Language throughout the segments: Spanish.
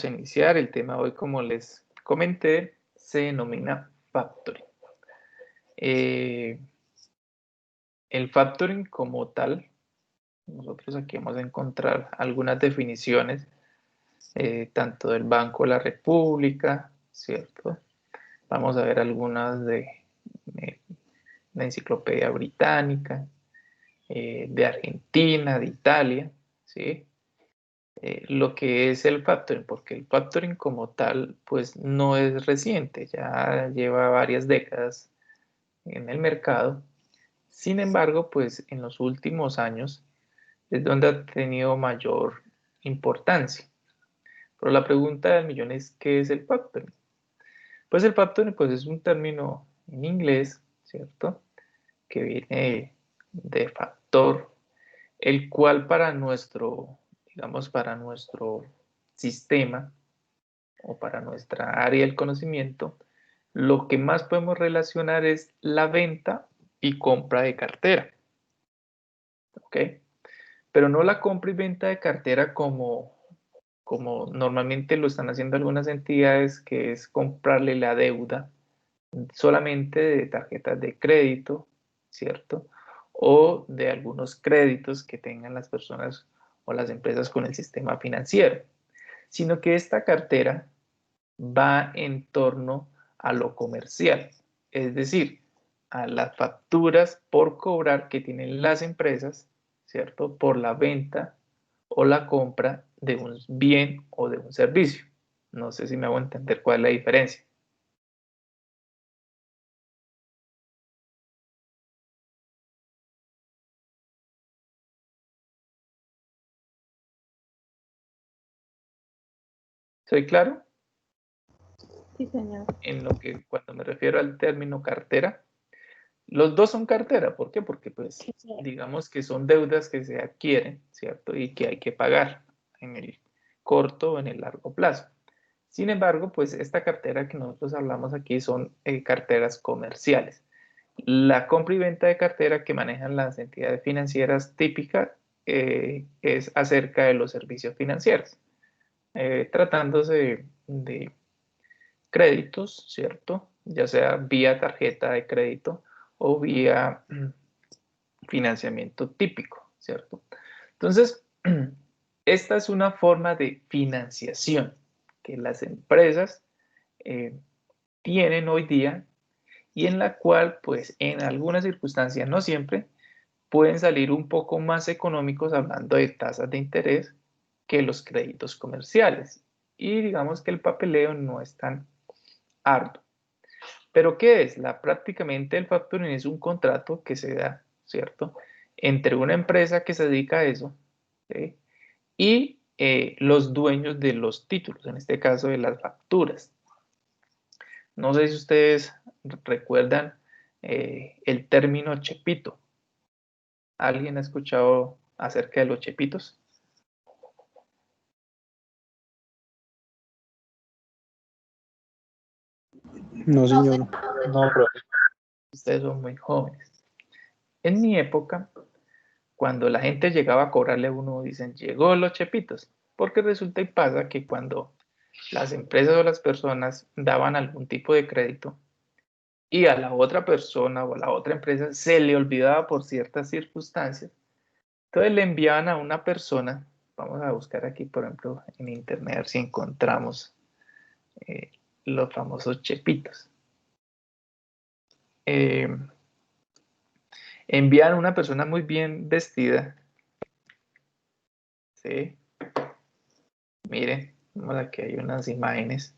a iniciar. El tema de hoy, como les comenté, se denomina factoring. El factoring como tal, nosotros aquí vamos a encontrar algunas definiciones, tanto del Banco de la República, ¿cierto? Vamos a ver algunas de la Enciclopedia Británica, de Argentina, de Italia, ¿sí? Lo que es el factoring, porque el factoring como tal, pues no es reciente, ya lleva varias décadas en el mercado. Sin embargo, pues en los últimos años es donde ha tenido mayor importancia. Pero la pregunta del millón es, ¿qué es el factoring? Pues el factoring pues, es un término en inglés, ¿cierto? Que viene de factor, el cual para nuestro, digamos, para nuestro sistema o para nuestra área del conocimiento, lo que más podemos relacionar es la venta y compra de cartera. ¿Ok? Pero no la compra y venta de cartera como normalmente lo están haciendo algunas entidades, que es comprarle la deuda solamente de tarjetas de crédito, ¿cierto? O de algunos créditos que tengan las personas o las empresas con el sistema financiero, sino que esta cartera va en torno a lo comercial, es decir, a las facturas por cobrar que tienen las empresas, ¿cierto? Por la venta o la compra de un bien o de un servicio. No sé si me hago entender cuál es la diferencia. ¿Soy claro? Sí, señor. En lo que cuando me refiero al término cartera, los dos son cartera. ¿Por qué? Porque pues digamos que son deudas que se adquieren, ¿cierto? Y que hay que pagar en el corto o en el largo plazo. Sin embargo, pues esta cartera que nosotros hablamos aquí son carteras comerciales. La compra y venta de cartera que manejan las entidades financieras típicas es acerca de los servicios financieros, tratándose de créditos, ¿cierto? Ya sea vía tarjeta de crédito o vía financiamiento típico, ¿cierto? Entonces, esta es una forma de financiación que las empresas tienen hoy día y en la cual, pues, en algunas circunstancias, no siempre, pueden salir un poco más económicos hablando de tasas de interés que los créditos comerciales. Y digamos que el papeleo no es tan arduo. ¿Pero qué es? Prácticamente el factoring es un contrato que se da, ¿cierto? Entre una empresa que se dedica a eso, ¿sí? Y los dueños de los títulos, en este caso de las facturas. No sé si ustedes recuerdan el término chepito. ¿Alguien ha escuchado acerca de los chepitos? No, señor. No, pero ustedes son muy jóvenes. En mi época, cuando la gente llegaba a cobrarle a uno, dicen, llegó los chepitos, porque resulta y pasa que cuando las empresas o las personas daban algún tipo de crédito y a la otra persona o a la otra empresa se le olvidaba por ciertas circunstancias, entonces le enviaban a una persona, vamos a buscar aquí, por ejemplo, en internet, a ver si encontramos eh, los famosos chepitos. Envían a una persona muy bien vestida, ¿sí? Miren, aquí hay unas imágenes.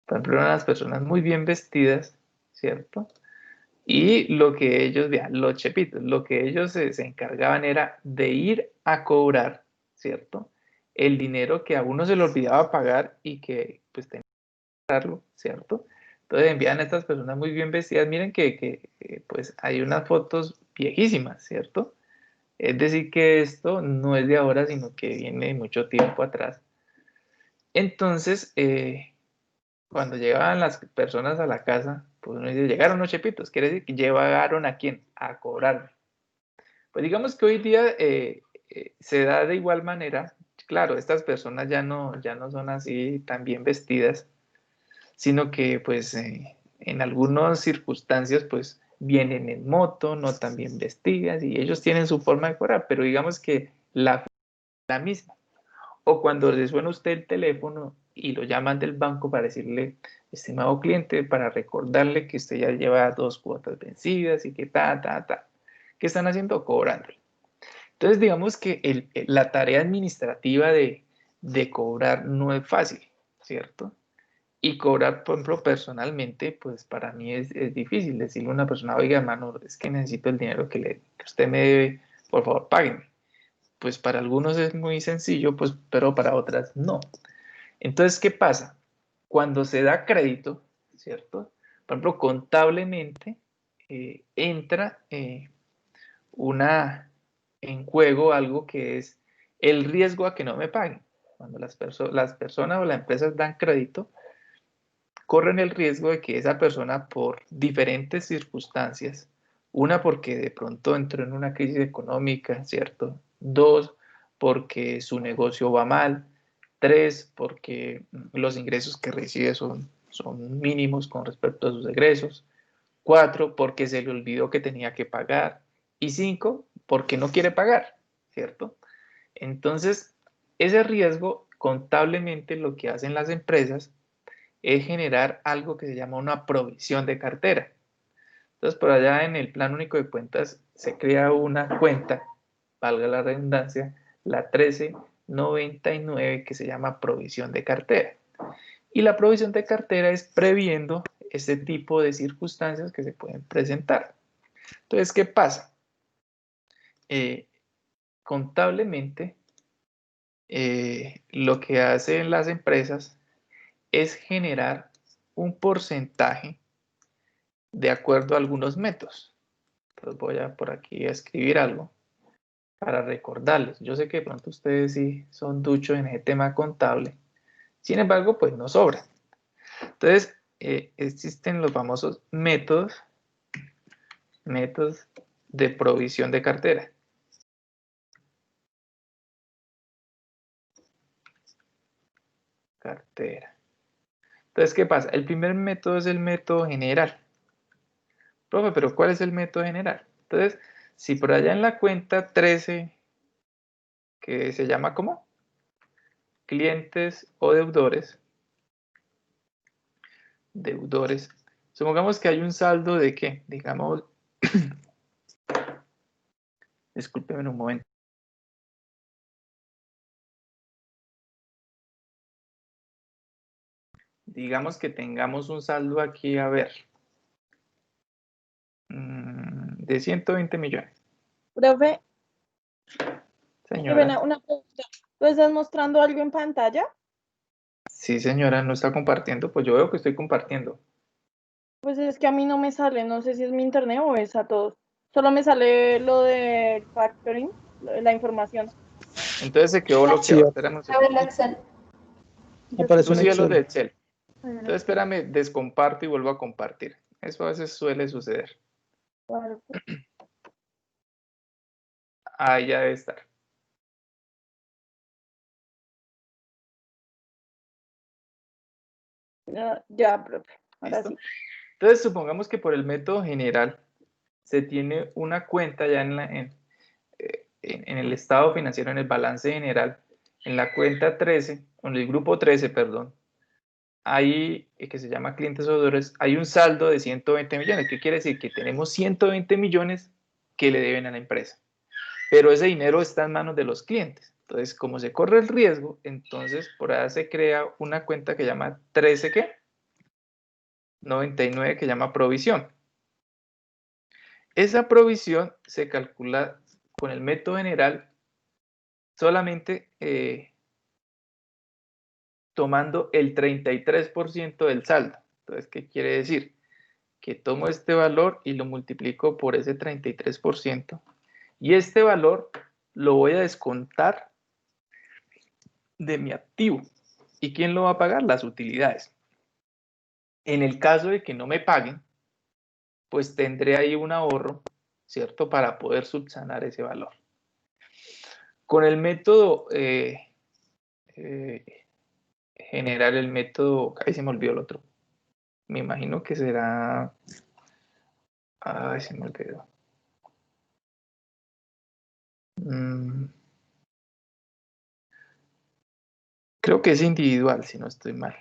Por ejemplo, unas personas muy bien vestidas, ¿cierto? Y lo que ellos, vean, los chepitos, lo que ellos se encargaban era de ir a cobrar, ¿cierto? El dinero que a uno se le olvidaba pagar y que pues tenía que pagarlo, ¿cierto? Entonces envían a estas personas muy bien vestidas. Miren que pues hay unas fotos viejísimas, ¿cierto? Es decir, que esto no es de ahora, sino que viene de mucho tiempo atrás. Entonces, cuando llegaban las personas a la casa, pues uno dice, llegaron los chepitos, quiere decir que llegaron a quién, a cobrar. Pues digamos que hoy día se da de igual manera, claro, estas personas ya no son así tan bien vestidas, sino que pues en algunas circunstancias pues vienen en moto, no tan bien vestidas y ellos tienen su forma de cobrar, pero digamos que la misma. O cuando le suena a usted el teléfono y lo llaman del banco para decirle, estimado cliente, para recordarle que usted ya lleva 2 cuotas vencidas y que ¿Qué están haciendo? Cobrándole. Entonces, digamos que la tarea administrativa de cobrar no es fácil, ¿cierto? Y cobrar, por ejemplo, personalmente, pues para mí es difícil decirle a una persona, oiga, hermano, es que necesito el dinero que usted me debe, por favor, págueme. Pues para algunos es muy sencillo, pues, pero para otras no. Entonces, ¿qué pasa? Cuando se da crédito, ¿cierto? Por ejemplo, contablemente entra en juego algo que es el riesgo a que no me paguen. Cuando las personas o las empresas dan crédito, corren el riesgo de que esa persona, por diferentes circunstancias, una porque de pronto entró en una crisis económica, ¿cierto? Dos, porque su negocio va mal. Tres, porque los ingresos que recibe son mínimos con respecto a sus egresos. Cuatro, porque se le olvidó que tenía que pagar. Y cinco, porque no quiere pagar, ¿cierto? Entonces, ese riesgo, contablemente, lo que hacen las empresas es generar algo que se llama una provisión de cartera. Entonces, por allá en el Plan Único de Cuentas se crea una cuenta, valga la redundancia, la 1399, que se llama provisión de cartera. Y la provisión de cartera es previendo este tipo de circunstancias que se pueden presentar. Entonces, ¿qué pasa? Contablemente, lo que hacen las empresas es generar un porcentaje de acuerdo a algunos métodos. Entonces voy a por aquí a escribir algo para recordarles. Yo sé que de pronto ustedes sí son duchos en ese tema contable. Sin embargo, pues no sobra. Entonces, existen los famosos métodos de provisión de cartera. Entonces, ¿qué pasa? El primer método es el método general. Profe, pero ¿cuál es el método general? Entonces, si por allá en la cuenta 13, que se llama ¿cómo? Clientes o deudores, supongamos que hay un saldo de ¿qué? Digamos, discúlpeme un momento. Digamos que tengamos un saldo aquí, a ver, de 120 millones. Profe, Señora. una pregunta. ¿Tú estás mostrando algo en pantalla? Sí, señora, no está compartiendo. Pues yo veo que estoy compartiendo. Pues es que a mí no me sale, no sé si es mi internet o es a todos. Solo me sale lo del factoring, la información. Entonces se quedó Sí, bloqueado. Espérame un segundo. aparece Tú un sí lo de Excel. Excel. Entonces espérame, descomparto y vuelvo a compartir. Eso a veces suele suceder. Ahí ya debe estar. Ya, profe. Ahora ¿Listo? sí. Entonces supongamos que por el método general se tiene una cuenta ya en el estado financiero, en el balance general, en la cuenta 13, en el grupo 13, perdón, hay, que se llama clientes o deudores, hay un saldo de 120 millones. ¿Qué quiere decir? Que tenemos 120 millones que le deben a la empresa. Pero ese dinero está en manos de los clientes. Entonces, como se corre el riesgo, entonces por ahí se crea una cuenta que llama 13, ¿qué? 99, que llama provisión. Esa provisión se calcula con el método general solamente tomando el 33% del saldo. Entonces, ¿qué quiere decir? Que tomo este valor y lo multiplico por ese 33%. Y este valor lo voy a descontar de mi activo. ¿Y quién lo va a pagar? Las utilidades. En el caso de que no me paguen, pues tendré ahí un ahorro, ¿cierto? Para poder subsanar ese valor. Con el método generar el método, ahí se me olvidó el otro. Me imagino que será, ay, se me olvidó. Creo que es individual, si no estoy mal.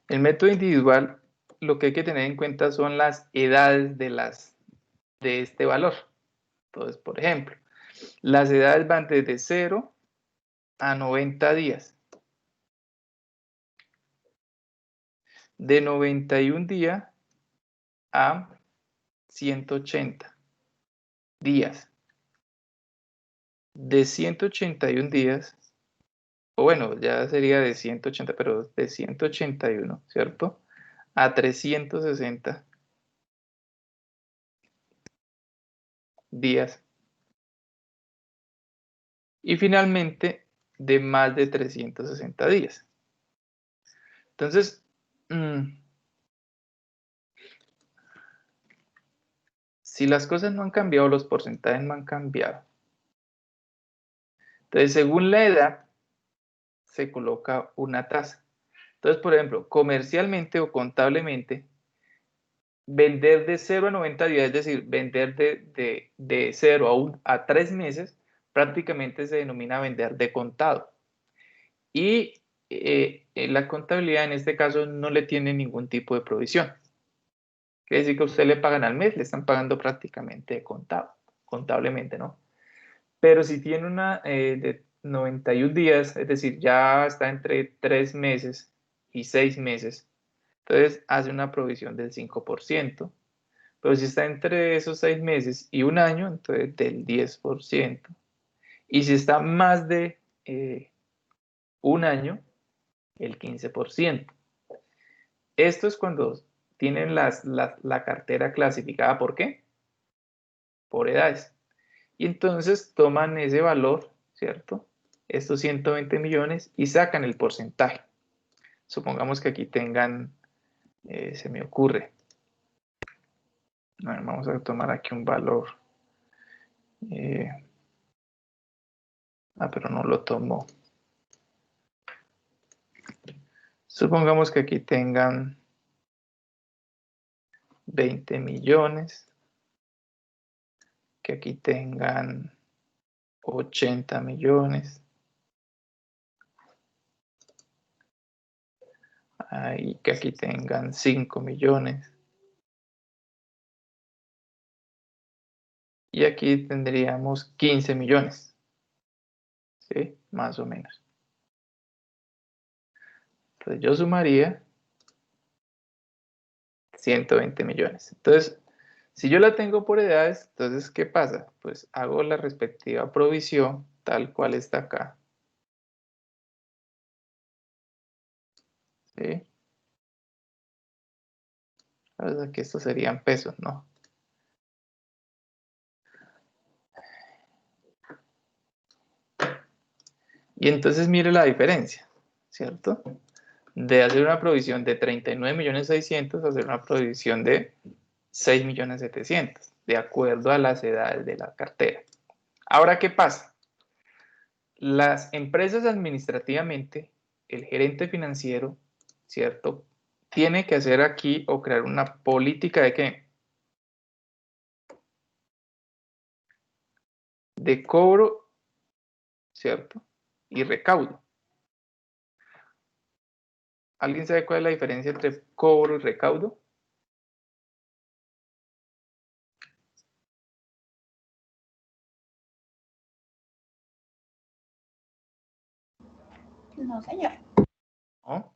El método individual, lo que hay que tener en cuenta son las edades de este valor. Entonces, por ejemplo, las edades van desde 0 a 90 días. De 91 días a 180 días. De 181 días, o bueno, ya sería de 180, pero de 181, ¿cierto? A 360 días. Y finalmente, de más de 360 días. Entonces, si las cosas no han cambiado, los porcentajes no han cambiado. Entonces, según la edad, se coloca una tasa. Entonces, por ejemplo, comercialmente o contablemente, vender de 0 a 90 días, es decir, vender de 0 a 3 meses, prácticamente se denomina vender de contado. Y la contabilidad en este caso no le tiene ningún tipo de provisión. Quiere decir que a usted le pagan al mes, le están pagando prácticamente de contado, contablemente, ¿no? Pero si tiene una de 91 días, es decir, ya está entre 3 meses y 6 meses, entonces hace una provisión del 5%. Pero si está entre esos 6 meses y un año, entonces del 10%. Y si está más de un año, el 15%. Esto es cuando tienen la cartera clasificada, ¿por qué? Por edades. Y entonces toman ese valor, ¿cierto? Estos 120 millones y sacan el porcentaje. Supongamos que aquí tengan, se me ocurre, bueno, vamos a tomar aquí un valor. Pero no lo tomo. Supongamos que aquí tengan 20 millones, que aquí tengan 80 millones, y que aquí tengan 5 millones. Y aquí tendríamos 15 millones, ¿sí? Más o menos. Entonces yo sumaría 120 millones. Entonces, si yo la tengo por edades, entonces, ¿qué pasa? Pues hago la respectiva provisión tal cual está acá. ¿Sí? Ahora que estos serían pesos, ¿no? Y entonces mire la diferencia, ¿cierto? De hacer una provisión de 39.600.000 a hacer una provisión de 6.700.000, de acuerdo a las edades de la cartera. Ahora, ¿qué pasa? Las empresas administrativamente, el gerente financiero, ¿cierto? Tiene que hacer aquí o crear una política de ¿qué? De cobro, ¿cierto? Y recaudo. ¿Alguien sabe cuál es la diferencia entre cobro y recaudo? No, señor. ¿No?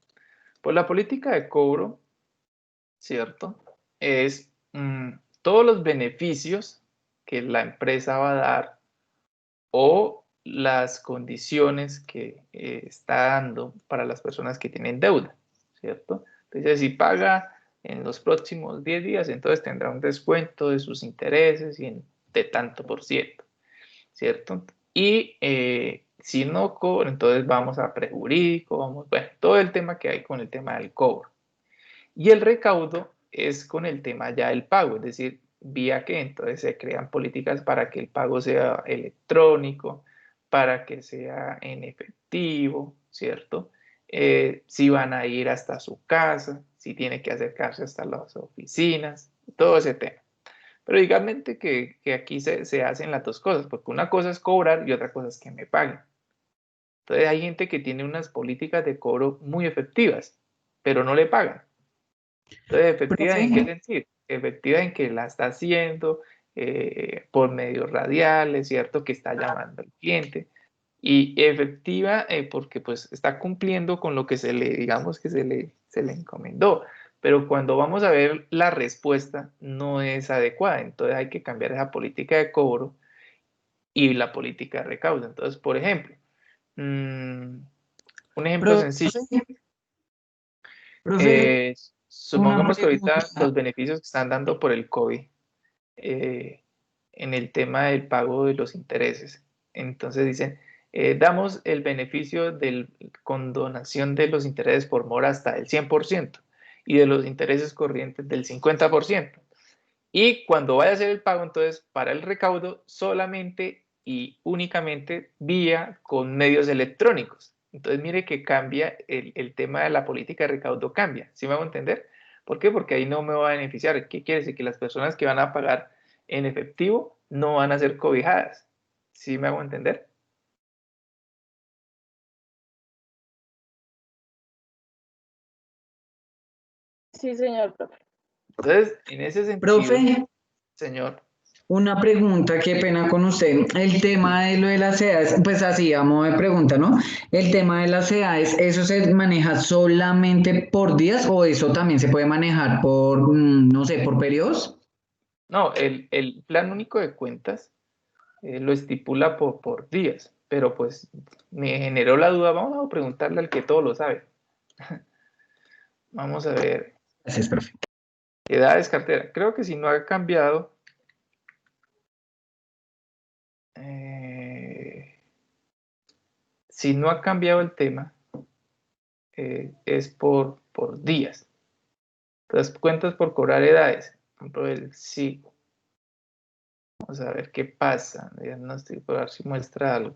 Pues la política de cobro, ¿cierto? Es todos los beneficios que la empresa va a dar o las condiciones que está dando para las personas que tienen deuda, ¿cierto? Entonces, si paga en los próximos 10 días, entonces tendrá un descuento de sus intereses y de tanto por ciento, ¿cierto? Y si no cobra, entonces vamos a prejurídico, vamos, bueno, todo el tema que hay con el tema del cobro. Y el recaudo es con el tema ya del pago, es decir, ¿Vía qué? Entonces se crean políticas para que el pago sea electrónico, para que sea en efectivo, ¿cierto? Si van a ir hasta su casa, si tiene que acercarse hasta las oficinas, todo ese tema. Pero dígame que aquí se hacen las dos cosas, porque una cosa es cobrar y otra cosa es que me paguen. Entonces hay gente que tiene unas políticas de cobro muy efectivas, pero no le pagan. Entonces, ¿efectiva en qué Profe, sentido? Efectiva en que la está haciendo por medios radiales, ¿cierto? Que está llamando al cliente. Y efectiva porque pues está cumpliendo con lo que digamos que se le encomendó. Pero cuando vamos a ver la respuesta no es adecuada. Entonces hay que cambiar esa política de cobro y la política de recaudo. Entonces, por ejemplo, un ejemplo profe, sencillo. profe, una Supongamos que ahorita pregunta. los beneficios que están dando por el COVID eh, en el tema del pago de los intereses. Entonces dicen, damos el beneficio de condonación de los intereses por mora hasta el 100% y de los intereses corrientes del 50%. Y cuando vaya a hacer el pago, entonces, para el recaudo, solamente y únicamente vía con medios electrónicos. Entonces, mire que cambia el tema de la política de recaudo, cambia. ¿Sí me hago entender? ¿Por qué? Porque ahí no me va a beneficiar. ¿Qué quiere decir? Que las personas que van a pagar en efectivo no van a ser cobijadas. ¿Sí me hago entender? Sí, señor profe. Entonces, en ese sentido, Profe, señor, una pregunta, qué pena con usted. El tema de lo de las edades, pues así, a modo de pregunta, ¿no? El tema de las edades, ¿eso se maneja solamente por días o eso también se puede manejar por, no sé, por periodos? no, el plan único de cuentas lo estipula por días, pero pues me generó la duda, vamos a preguntarle al que todo lo sabe. Vamos a ver, Gracias, profe. edades, cartera. Creo que si no ha cambiado, eh, si no ha cambiado el tema, es por días. Entonces, cuentas por cobrar edades. Por ejemplo, el sí. Vamos a ver qué pasa. Diagnóstico, por ver si muestra algo.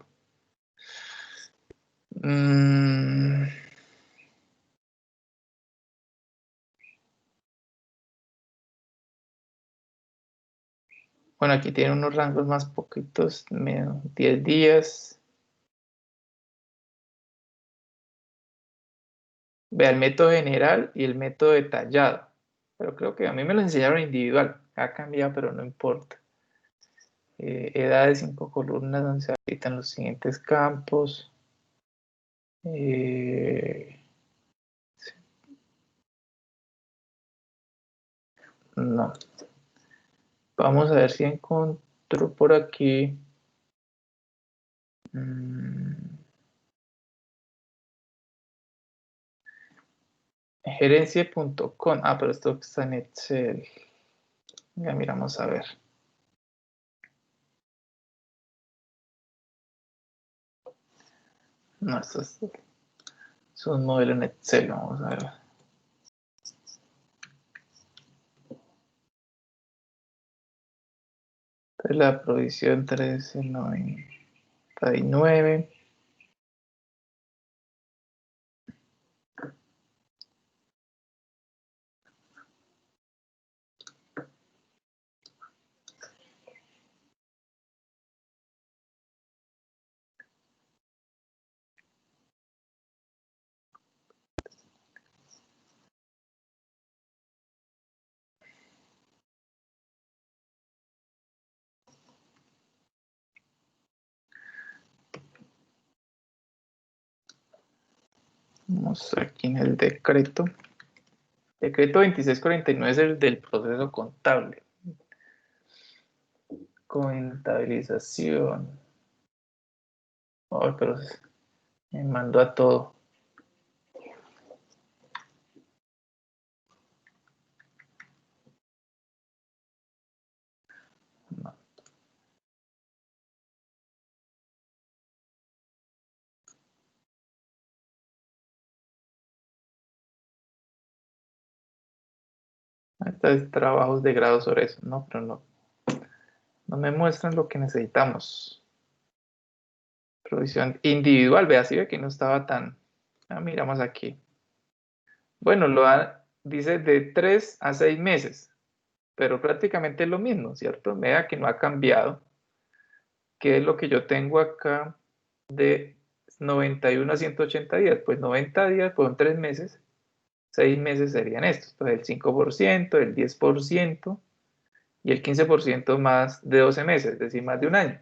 Mm, bueno, aquí tiene unos rangos más poquitos, menos 10 días. Vea el método general y el método detallado. Pero creo que a mí me lo enseñaron individual. Ha cambiado, pero no importa. Edad de 5 columnas donde se habilitan los siguientes campos. No. Vamos a ver si encuentro por aquí. Gerencia.com. Ah, pero esto está en Excel. Ya miramos a ver. No, es un modelo en Excel. Vamos a ver. Entonces, la provisión 1399. Vamos aquí en el decreto. Decreto 2649 es el del proceso contable. Contabilización. Ay, pero me mandó a todo. No. Entonces, trabajos de grado sobre eso. No, pero no me muestran lo que necesitamos. Provisión individual, vea, si ve que no estaba tan... miramos aquí. Bueno, dice de 3 a 6 meses, pero prácticamente es lo mismo, ¿cierto? Vea que no ha cambiado. ¿Qué es lo que yo tengo acá de 91 a 180 días? Pues 90 días fueron 3 meses, 6 meses serían estos. Entonces el 5%, el 10% y el 15% más de 12 meses, es decir, más de un año.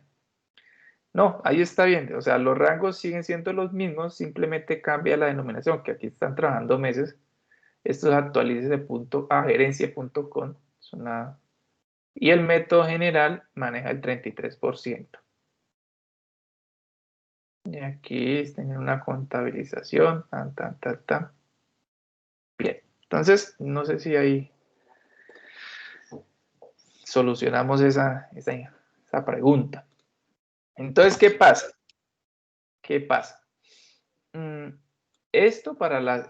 No, ahí está bien, o sea, los rangos siguen siendo los mismos, simplemente cambia la denominación, que aquí están trabajando meses. Esto es actualice.a gerencia.com. Y el método general maneja el 33%. Y aquí tienen una contabilización. Bien, entonces no sé si ahí solucionamos esa pregunta. Entonces, ¿qué pasa? ¿Qué pasa? Esto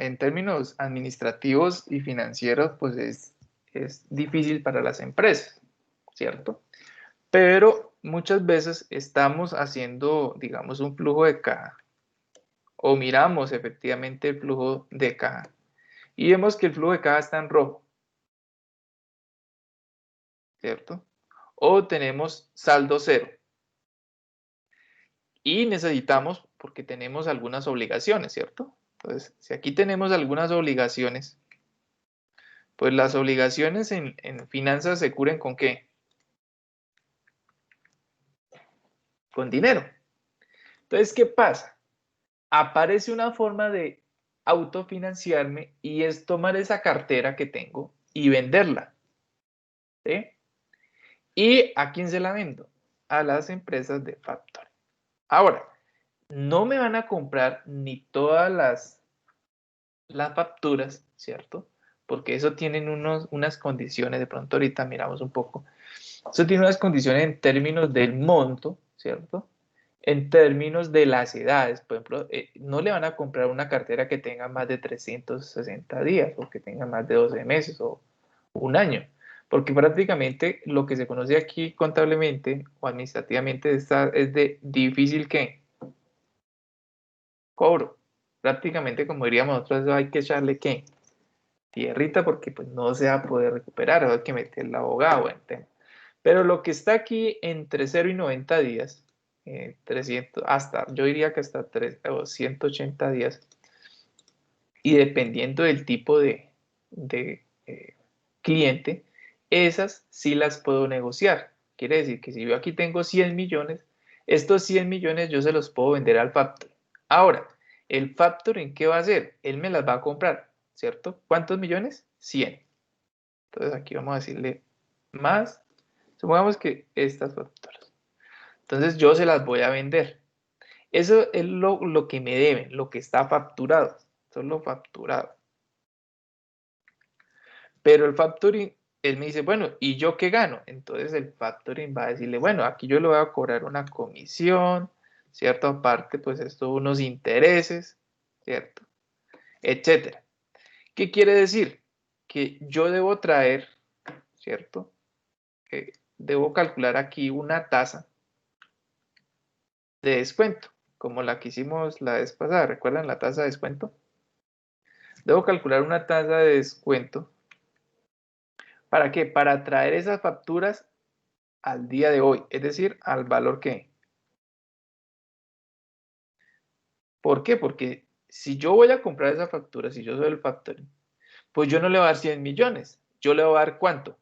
en términos administrativos y financieros, pues es difícil para las empresas, ¿cierto? Pero muchas veces estamos haciendo, digamos, un flujo de caja o miramos efectivamente el flujo de caja y vemos que el flujo de caja está en rojo, ¿cierto? O tenemos saldo cero y necesitamos, porque tenemos algunas obligaciones, ¿cierto? Entonces, si aquí tenemos algunas obligaciones, pues las obligaciones en finanzas se cubren ¿con qué? Con dinero. Entonces, ¿qué pasa? Aparece una forma de autofinanciarme y es tomar esa cartera que tengo y venderla. ¿Sí? ¿Y a quién se la vendo? A las empresas de factoring. Ahora, no me van a comprar ni todas las facturas, ¿cierto? Porque eso tienen unas condiciones, de pronto ahorita miramos un poco. Eso tiene unas condiciones en términos del monto, ¿cierto? En términos de las edades, por ejemplo, no le van a comprar una cartera que tenga más de 360 días o que tenga más de 12 meses o un año, porque prácticamente lo que se conoce aquí contablemente o administrativamente es de difícil ¿qué? Cobro. Prácticamente, como diríamos nosotros, hay que echarle ¿qué? Tierrita porque pues no se va a poder recuperar, o hay que meter el abogado en tema. Pero lo que está aquí entre 0 y 90 días, 300, yo diría que hasta 180 días, y dependiendo del tipo de cliente, esas sí las puedo negociar. Quiere decir que si yo aquí tengo 100 millones, estos 100 millones yo se los puedo vender al factoring. Ahora, el factoring, ¿qué va a hacer? Él me las va a comprar, ¿cierto? ¿Cuántos millones? 100. Entonces aquí vamos a decirle más. Supongamos que estas facturas. Entonces yo se las voy a vender. Eso es lo que me deben, lo que está facturado. Eso es lo facturado. Pero el factoring, él me dice, bueno, ¿y yo qué gano? Entonces el factoring va a decirle, bueno, aquí yo le voy a cobrar una comisión, ¿cierto? Aparte, pues esto, unos intereses, ¿cierto? Etcétera. ¿Qué quiere decir? Que yo debo traer, ¿cierto? Debo calcular aquí una tasa de descuento, como la que hicimos la vez pasada. ¿Recuerdan la tasa de descuento? Debo calcular una tasa de descuento. ¿Para qué? Para traer esas facturas al día de hoy, es decir, al valor que. ¿Por qué? Porque si yo voy a comprar esa factura, si yo soy el factoring, pues yo no le voy a dar 100 millones. Yo le voy a dar ¿cuánto?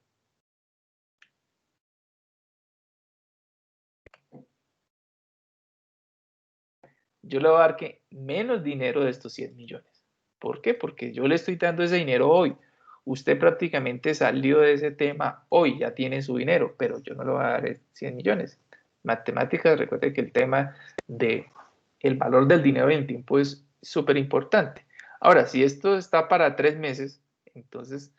Yo le voy a dar que menos dinero de estos 100 millones. ¿Por qué? Porque yo le estoy dando ese dinero hoy. Usted prácticamente salió de ese tema hoy, ya tiene su dinero, pero yo no le voy a dar 100 millones. Matemáticas, recuerde que el tema de el valor del dinero en el tiempo es súper importante. Ahora, si esto está para 3 meses, entonces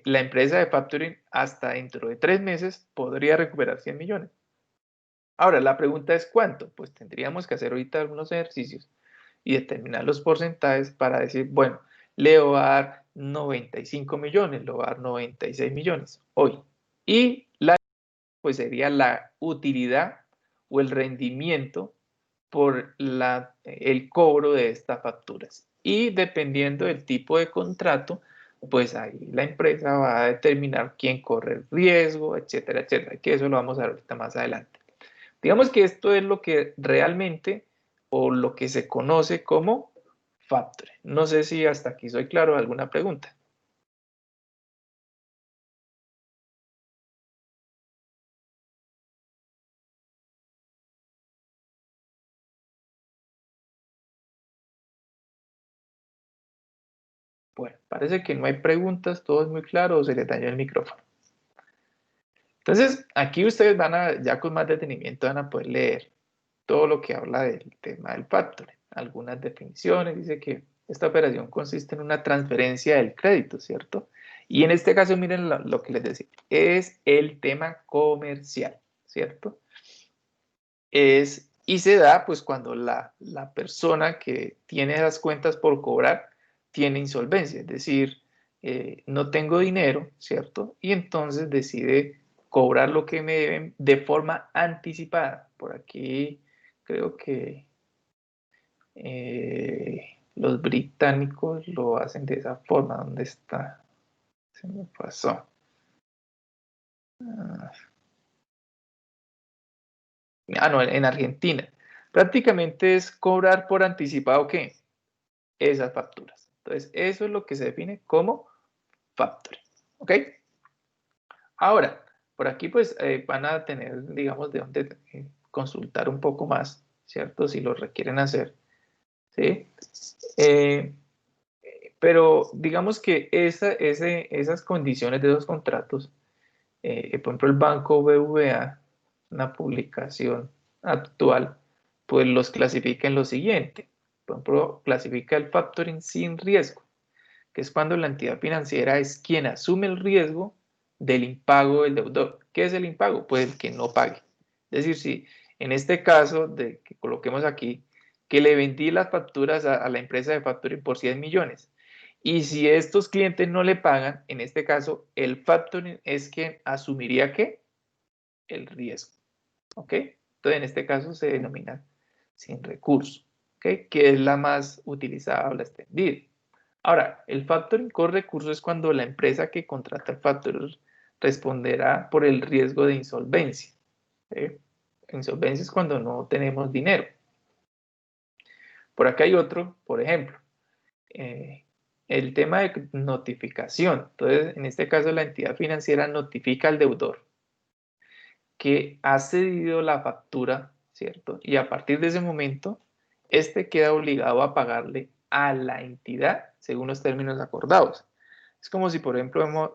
la empresa de factoring hasta dentro de 3 meses podría recuperar 100 millones. Ahora, la pregunta es ¿cuánto? Pues tendríamos que hacer ahorita algunos ejercicios y determinar los porcentajes para decir, bueno, le voy a dar 95 millones, le voy a dar 96 millones hoy. Y la pues sería la utilidad o el rendimiento por el cobro de estas facturas. Y dependiendo del tipo de contrato, pues ahí la empresa va a determinar quién corre el riesgo, etcétera, etcétera, que eso lo vamos a ver ahorita más adelante. Digamos que esto es lo que realmente o lo que se conoce como factoring. No sé si hasta aquí soy claro. ¿Alguna pregunta? Bueno, parece que no hay preguntas, todo es muy claro o se les dañó el micrófono. Entonces, aquí ustedes van a, ya con más detenimiento, van a poder leer todo lo que habla del tema del factoring. Algunas definiciones, dice que esta operación consiste en una transferencia del crédito, ¿cierto? Y en este caso, miren lo que les decía, es el tema comercial, ¿cierto? Y se da pues cuando la persona que tiene esas cuentas por cobrar tiene insolvencia, es decir, no tengo dinero, ¿cierto? Y entonces decide cobrar lo que me deben de forma anticipada. Por aquí creo que los británicos lo hacen de esa forma. ¿Dónde está? Se me pasó. No, en Argentina. Prácticamente es cobrar por anticipado, ¿qué? Esas facturas. Entonces, eso es lo que se define como factoring. ¿Ok? Ahora, por aquí pues van a tener, digamos, de dónde consultar un poco más, ¿cierto? Si lo requieren hacer, ¿sí? Pero digamos que esas condiciones de esos contratos, por ejemplo, el Banco BBVA, una publicación actual, pues los clasifica en lo siguiente. Por ejemplo, clasifica el factoring sin riesgo, que es cuando la entidad financiera es quien asume el riesgo del impago del deudor. ¿Qué es el impago? Pues el que no pague. Es decir, si en este caso, de que coloquemos aquí, que le vendí las facturas a la empresa de factoring por 100 millones, y si estos clientes no le pagan, en este caso, el factoring es quien asumiría ¿qué? El riesgo. ¿Ok? Entonces, en este caso se denomina sin recurso, ¿ok? Que es la más utilizada o la extendida. Ahora, el factoring con recurso es cuando la empresa que contrata el factoring responderá por el riesgo de insolvencia. ¿Sí? Insolvencia es cuando no tenemos dinero. Por acá hay otro, por ejemplo, el tema de notificación. Entonces, en este caso, la entidad financiera notifica al deudor que ha cedido la factura, ¿cierto? Y a partir de ese momento, este queda obligado a pagarle a la entidad según los términos acordados. Es como si, por ejemplo,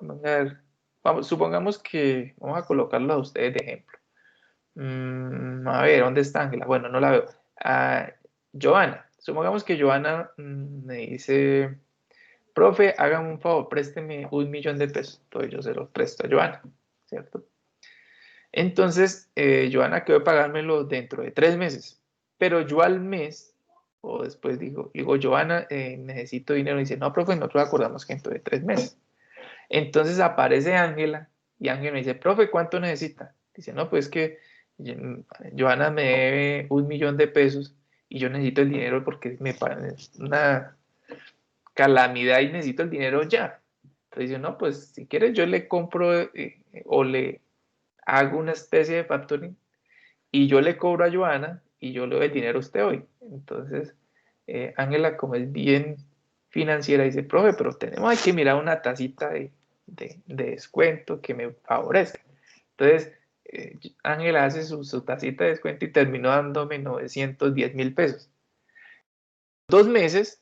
supongamos que vamos a colocarlo a ustedes de ejemplo. A ver, ¿dónde está Ángela? Bueno, no la veo. Joana. Supongamos que Joana me dice, profe, hágame un favor, présteme 1 millón de pesos. Entonces yo se los presto a Joana, ¿cierto? Entonces, Joana quedó de pagármelo dentro de 3 meses. Pero yo al mes, o después digo, Joana, necesito dinero. Y dice, no, profe, nosotros acordamos que dentro de 3 meses. Entonces aparece Ángela y Ángela me dice, profe, ¿cuánto necesita? Dice, no, pues que Joana me debe 1 millón de pesos y yo necesito el dinero porque me parece una calamidad y necesito el dinero ya. Entonces dice, no, pues si quieres yo le compro o le hago una especie de factoring y yo le cobro a Joana y yo le doy el dinero a usted hoy. Entonces, Ángela, como es bien financiera, dice, profe, pero hay que mirar una tacita de descuento que me favorezca. Entonces, Ángela hace su tacita de descuento y terminó dándome 910 mil pesos. 2 meses,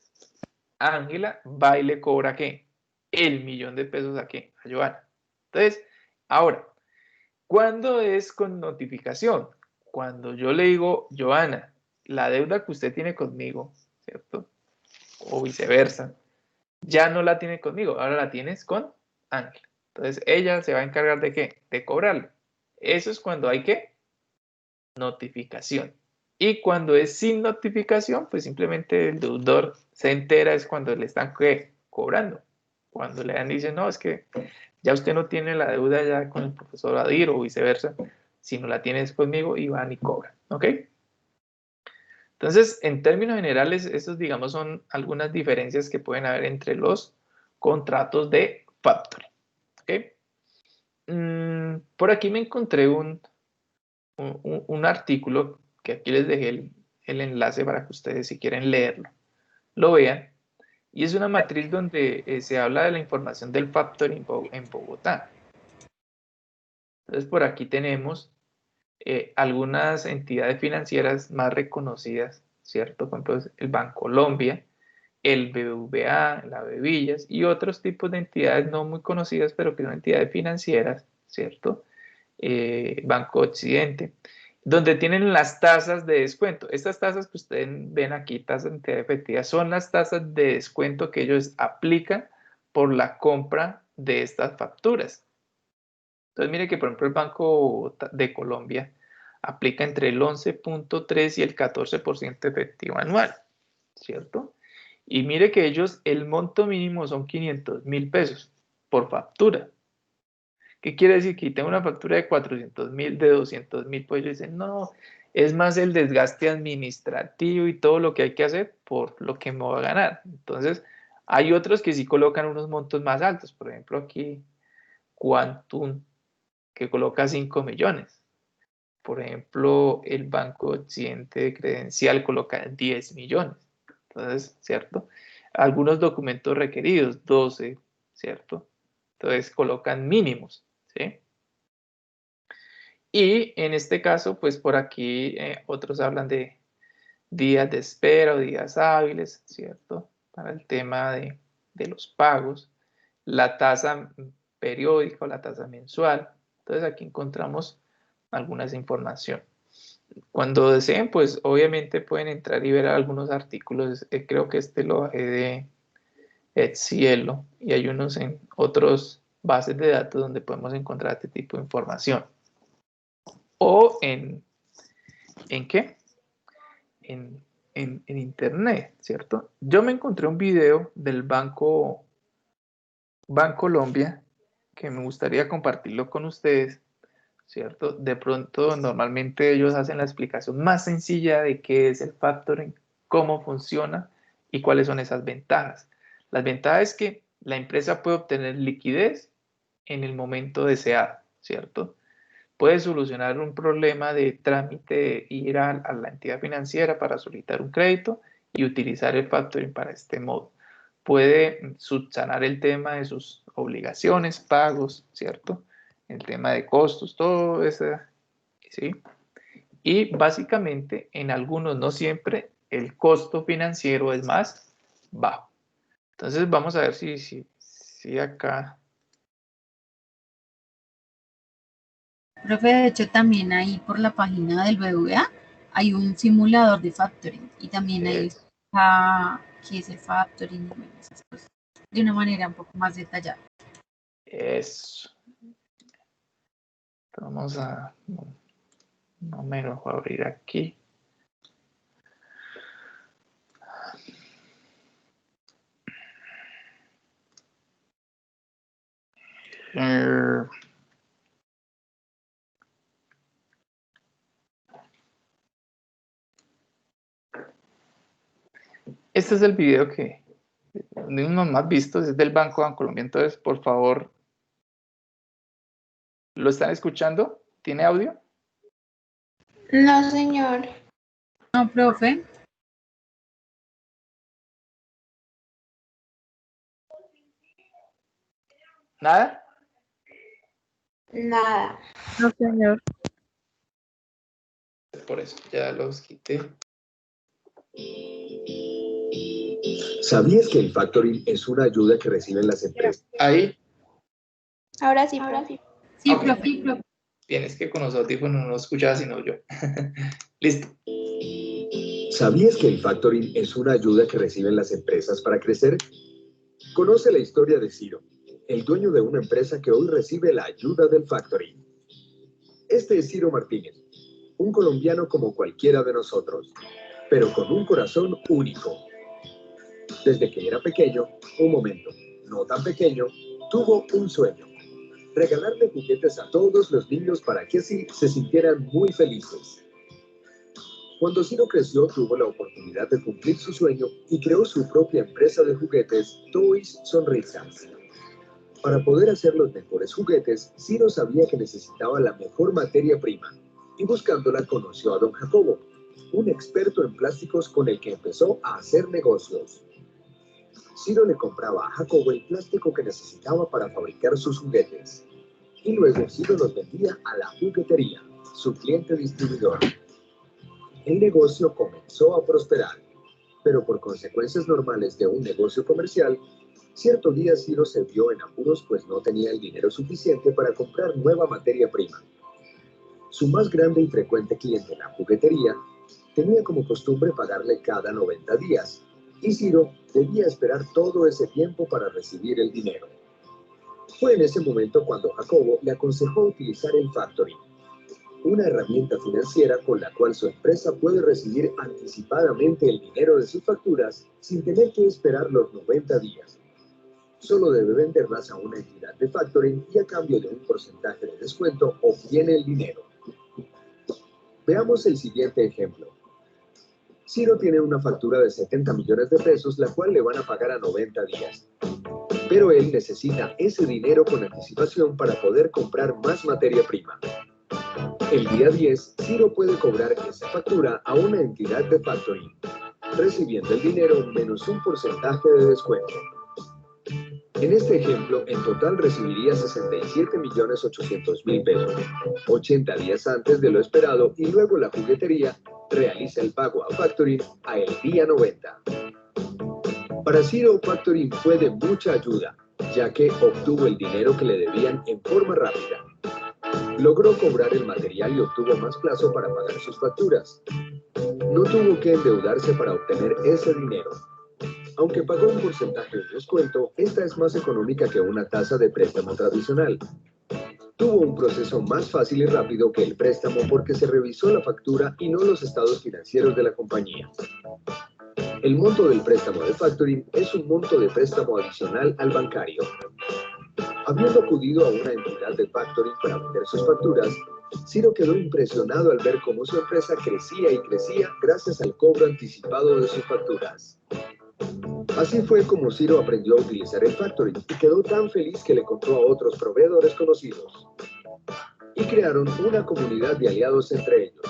Ángela va y le cobra ¿qué? El millón de pesos a ¿qué? A Joana. Entonces, ahora, ¿cuándo es con notificación? Cuando yo le digo, Joana, la deuda que usted tiene conmigo, ¿cierto? O viceversa, ya no la tiene conmigo, ahora la tienes con Ángela. Entonces ella se va a encargar de ¿qué? De cobrarle. Eso es cuando hay ¿qué? Notificación. Y cuando es sin notificación, pues simplemente el deudor se entera, es cuando le están ¿qué? Cobrando. Cuando le dan, dicen, no, es que ya usted no tiene la deuda ya con el profesor Adir o viceversa, sino la tienes conmigo y van y cobran, ¿ok? Entonces, en términos generales, estos, digamos, son algunas diferencias que pueden haber entre los contratos de factoring, ¿ok? Por aquí me encontré un artículo que aquí les dejé el enlace para que ustedes, si quieren leerlo, lo vean. Y es una matriz donde se habla de la información del factoring en Bogotá. Entonces, por aquí tenemos algunas entidades financieras más reconocidas, ¿cierto? Por ejemplo, el Bancolombia, el BBVA, la Bevillas y otros tipos de entidades no muy conocidas, pero que son entidades financieras, ¿cierto? Banco Occidente, donde tienen las tasas de descuento. Estas tasas que ustedes ven aquí, tasas de entidad efectiva, son las tasas de descuento que ellos aplican por la compra de estas facturas. Entonces, mire que, por ejemplo, el Banco de Colombia aplica entre el 11.3 y el 14% efectivo anual, ¿cierto? Y mire que ellos, el monto mínimo son 500.000 pesos por factura. ¿Qué quiere decir? Que tengo una factura de 400.000, de 200.000, pues ellos dicen, no, es más el desgaste administrativo y todo lo que hay que hacer por lo que me voy a ganar. Entonces, hay otros que sí colocan unos montos más altos. Por ejemplo, aquí Quantum, que coloca 5 millones. Por ejemplo, el Banco Occidente de Credencial coloca 10 millones. Entonces, ¿cierto? Algunos documentos requeridos, 12, ¿cierto? Entonces, colocan mínimos, ¿sí? Y en este caso, pues por aquí otros hablan de días de espera o días hábiles, ¿cierto? Para el tema de los pagos, la tasa periódica o la tasa mensual. Entonces aquí encontramos algunas información. Cuando deseen, pues obviamente pueden entrar y ver algunos artículos. Creo que este lo bajé de Cielo y hay unos en otras bases de datos donde podemos encontrar este tipo de información. O ¿en qué? En internet, ¿cierto? Yo me encontré un video del Bancolombia que me gustaría compartirlo con ustedes, ¿cierto? De pronto, normalmente ellos hacen la explicación más sencilla de qué es el factoring, cómo funciona y cuáles son esas ventajas. Las ventajas es que la empresa puede obtener liquidez en el momento deseado, ¿cierto? Puede solucionar un problema de trámite, ir a la entidad financiera para solicitar un crédito y utilizar el factoring para este modo. Puede subsanar el tema de sus obligaciones, pagos, ¿cierto? El tema de costos, todo eso, ¿sí? Y básicamente en algunos, no siempre, el costo financiero es más bajo. Entonces vamos a ver si acá... Profe, de hecho también ahí por la página del BBVA hay un simulador de factoring y también hay qué es el factoring y bueno, esas cosas de una manera un poco más detallada. Eso. Vamos a... No me lo voy a abrir aquí. Este es el video que de uno más vistos, es del Banco Bancolombia. Entonces, por favor, ¿lo están escuchando? ¿Tiene audio? No, señor. No, profe. ¿Nada? Nada. No, señor. Por eso ya los quité. ¿Sabías que el factoring es una ayuda que reciben las empresas? Ahí. Ahora sí, profe. Sí, Ok. profe. Bien, es que con los audífonos no escuchaba sino yo. Listo. ¿Sabías que el factoring es una ayuda que reciben las empresas para crecer? Conoce la historia de Ciro, el dueño de una empresa que hoy recibe la ayuda del factoring. Este es Ciro Martínez, un colombiano como cualquiera de nosotros, pero con un corazón único. Desde que era pequeño, un momento, no tan pequeño, tuvo un sueño: regalarle juguetes a todos los niños para que así se sintieran muy felices. Cuando Ciro creció, tuvo la oportunidad de cumplir su sueño y creó su propia empresa de juguetes, Toys Sonrisas. Para poder hacer los mejores juguetes, Ciro sabía que necesitaba la mejor materia prima, y buscándola conoció a don Jacobo, un experto en plásticos con el que empezó a hacer negocios. Ciro le compraba a Jacobo el plástico que necesitaba para fabricar sus juguetes, y luego Ciro los vendía a la juguetería, su cliente distribuidor. El negocio comenzó a prosperar, pero por consecuencias normales de un negocio comercial, cierto día Ciro se vio en apuros pues no tenía el dinero suficiente para comprar nueva materia prima. Su más grande y frecuente cliente en la juguetería tenía como costumbre pagarle cada 90 días, y Ciro debía esperar todo ese tiempo para recibir el dinero. Fue en ese momento cuando Jacobo le aconsejó utilizar el factoring, una herramienta financiera con la cual su empresa puede recibir anticipadamente el dinero de sus facturas sin tener que esperar los 90 días. Solo debe venderlas a una entidad de factoring y a cambio de un porcentaje de descuento obtiene el dinero. Veamos el siguiente ejemplo. Ciro tiene una factura de 70 millones de pesos, la cual le van a pagar a 90 días. Pero él necesita ese dinero con anticipación para poder comprar más materia prima. El día 10, Ciro puede cobrar esa factura a una entidad de factoring, recibiendo el dinero menos un porcentaje de descuento. En este ejemplo, en total recibiría 67.800.000 pesos, 80 días antes de lo esperado, y luego la juguetería realiza el pago a factoring a el día 90. Para Ciro, factoring fue de mucha ayuda, ya que obtuvo el dinero que le debían en forma rápida. Logró cobrar el material y obtuvo más plazo para pagar sus facturas. No tuvo que endeudarse para obtener ese dinero. Aunque pagó un porcentaje de descuento, esta es más económica que una tasa de préstamo tradicional. Tuvo un proceso más fácil y rápido que el préstamo porque se revisó la factura y no los estados financieros de la compañía. El monto del préstamo de factoring es un monto de préstamo adicional al bancario. Habiendo acudido a una entidad de factoring para vender sus facturas, Ciro quedó impresionado al ver cómo su empresa crecía y crecía gracias al cobro anticipado de sus facturas. Así fue como Ciro aprendió a utilizar el factoring y quedó tan feliz que le contó a otros proveedores conocidos. Y crearon una comunidad de aliados entre ellos.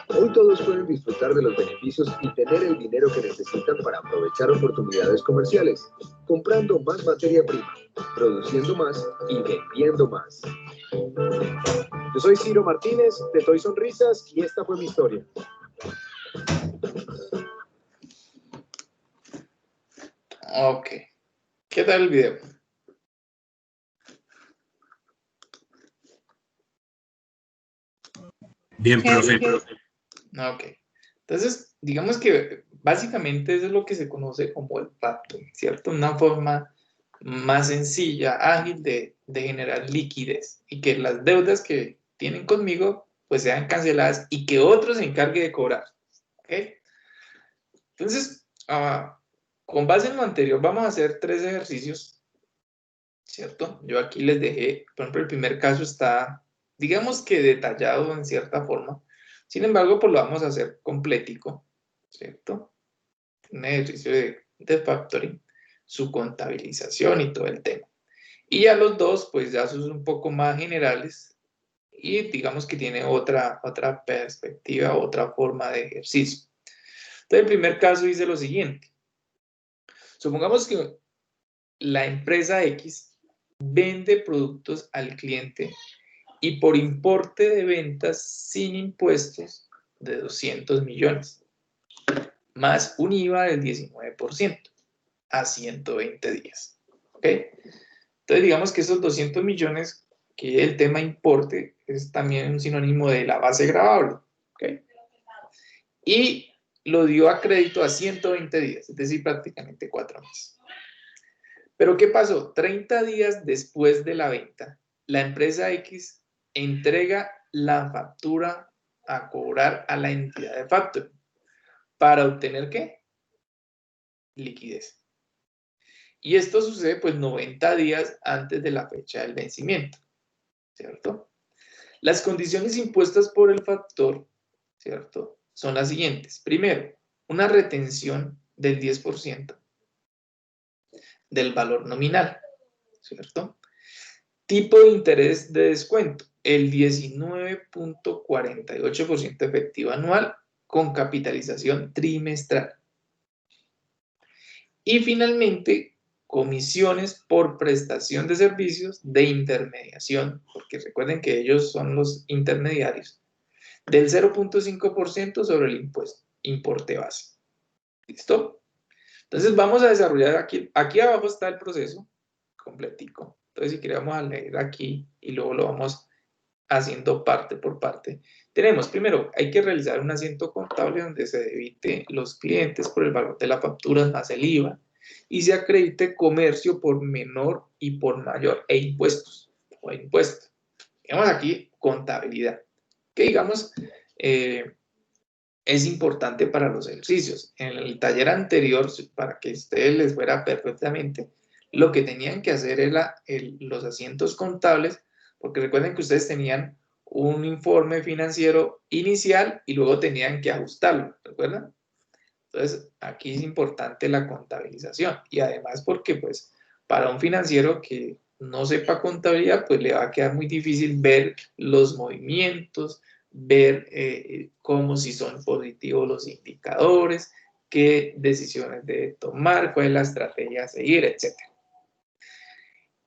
Hoy todos pueden disfrutar de los beneficios y tener el dinero que necesitan para aprovechar oportunidades comerciales, comprando más materia prima, produciendo más y vendiendo más. Yo soy Ciro Martínez de Toys Sonrisas y esta fue mi historia. Ok. ¿Qué tal el video? Bien, profe. Ok. Entonces, digamos que básicamente eso es lo que se conoce como el factoring, ¿cierto? Una forma más sencilla, ágil de generar liquidez y que las deudas que tienen conmigo pues sean canceladas y que otro se encargue de cobrar. ¿Ok? Entonces, con base en lo anterior vamos a hacer 3 ejercicios, ¿cierto? Yo aquí les dejé, por ejemplo, el primer caso está, digamos que detallado en cierta forma. Sin embargo, pues lo vamos a hacer completico, ¿cierto? Un ejercicio de factoring, su contabilización y todo el tema. Y a los dos, pues ya son un poco más generales y digamos que tiene otra perspectiva, otra forma de ejercicio. Entonces, el primer caso dice lo siguiente. Supongamos que la empresa X vende productos al cliente y por importe de ventas sin impuestos de 200 millones, más un IVA del 19% a 120 días. ¿Ok? Entonces, digamos que esos 200 millones, que el tema importe, es también un sinónimo de la base gravable. ¿Ok? Y lo dio a crédito a 120 días, es decir, prácticamente 4 meses. Pero ¿qué pasó? 30 días después de la venta, la empresa X entrega la factura a cobrar a la entidad de factoring. ¿Para obtener qué? Liquidez. Y esto sucede pues 90 días antes de la fecha del vencimiento, ¿cierto? Las condiciones impuestas por el factor, ¿cierto?, son las siguientes. Primero, una retención del 10% del valor nominal, ¿cierto? Tipo de interés de descuento, el 19.48% efectivo anual con capitalización trimestral. Y finalmente, comisiones por prestación de servicios de intermediación, porque recuerden que ellos son los intermediarios, del 0.5% sobre el impuesto, importe base. ¿Listo? Entonces vamos a desarrollar aquí abajo está el proceso completico. Entonces si queremos a leer aquí y luego lo vamos haciendo parte por parte. Tenemos, primero, hay que realizar un asiento contable donde se debite los clientes por el valor de la factura más el IVA y se acredite comercio por menor y por mayor e impuestos o impuestos. Tenemos aquí contabilidad, que digamos es importante para los ejercicios. En el taller anterior, para que a ustedes les fuera perfectamente, lo que tenían que hacer era los asientos contables, porque recuerden que ustedes tenían un informe financiero inicial y luego tenían que ajustarlo, ¿recuerdan? Entonces, aquí es importante la contabilización y además porque pues para un financiero que no sepa contabilidad, pues le va a quedar muy difícil ver los movimientos, ver cómo si son positivos los indicadores, qué decisiones debe tomar, cuál es la estrategia a seguir, etc.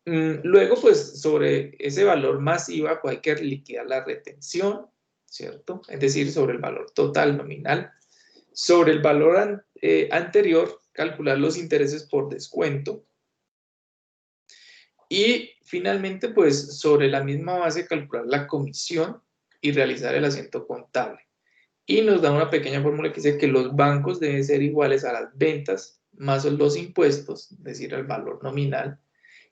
Luego, pues sobre ese valor más IVA, pues hay que liquidar la retención, ¿cierto? Es decir, sobre el valor total nominal. Sobre el valor anterior, calcular los intereses por descuento. Y finalmente, pues sobre la misma base, calcular la comisión y realizar el asiento contable. Y nos da una pequeña fórmula que dice que los bancos deben ser iguales a las ventas más los impuestos, es decir, el valor nominal.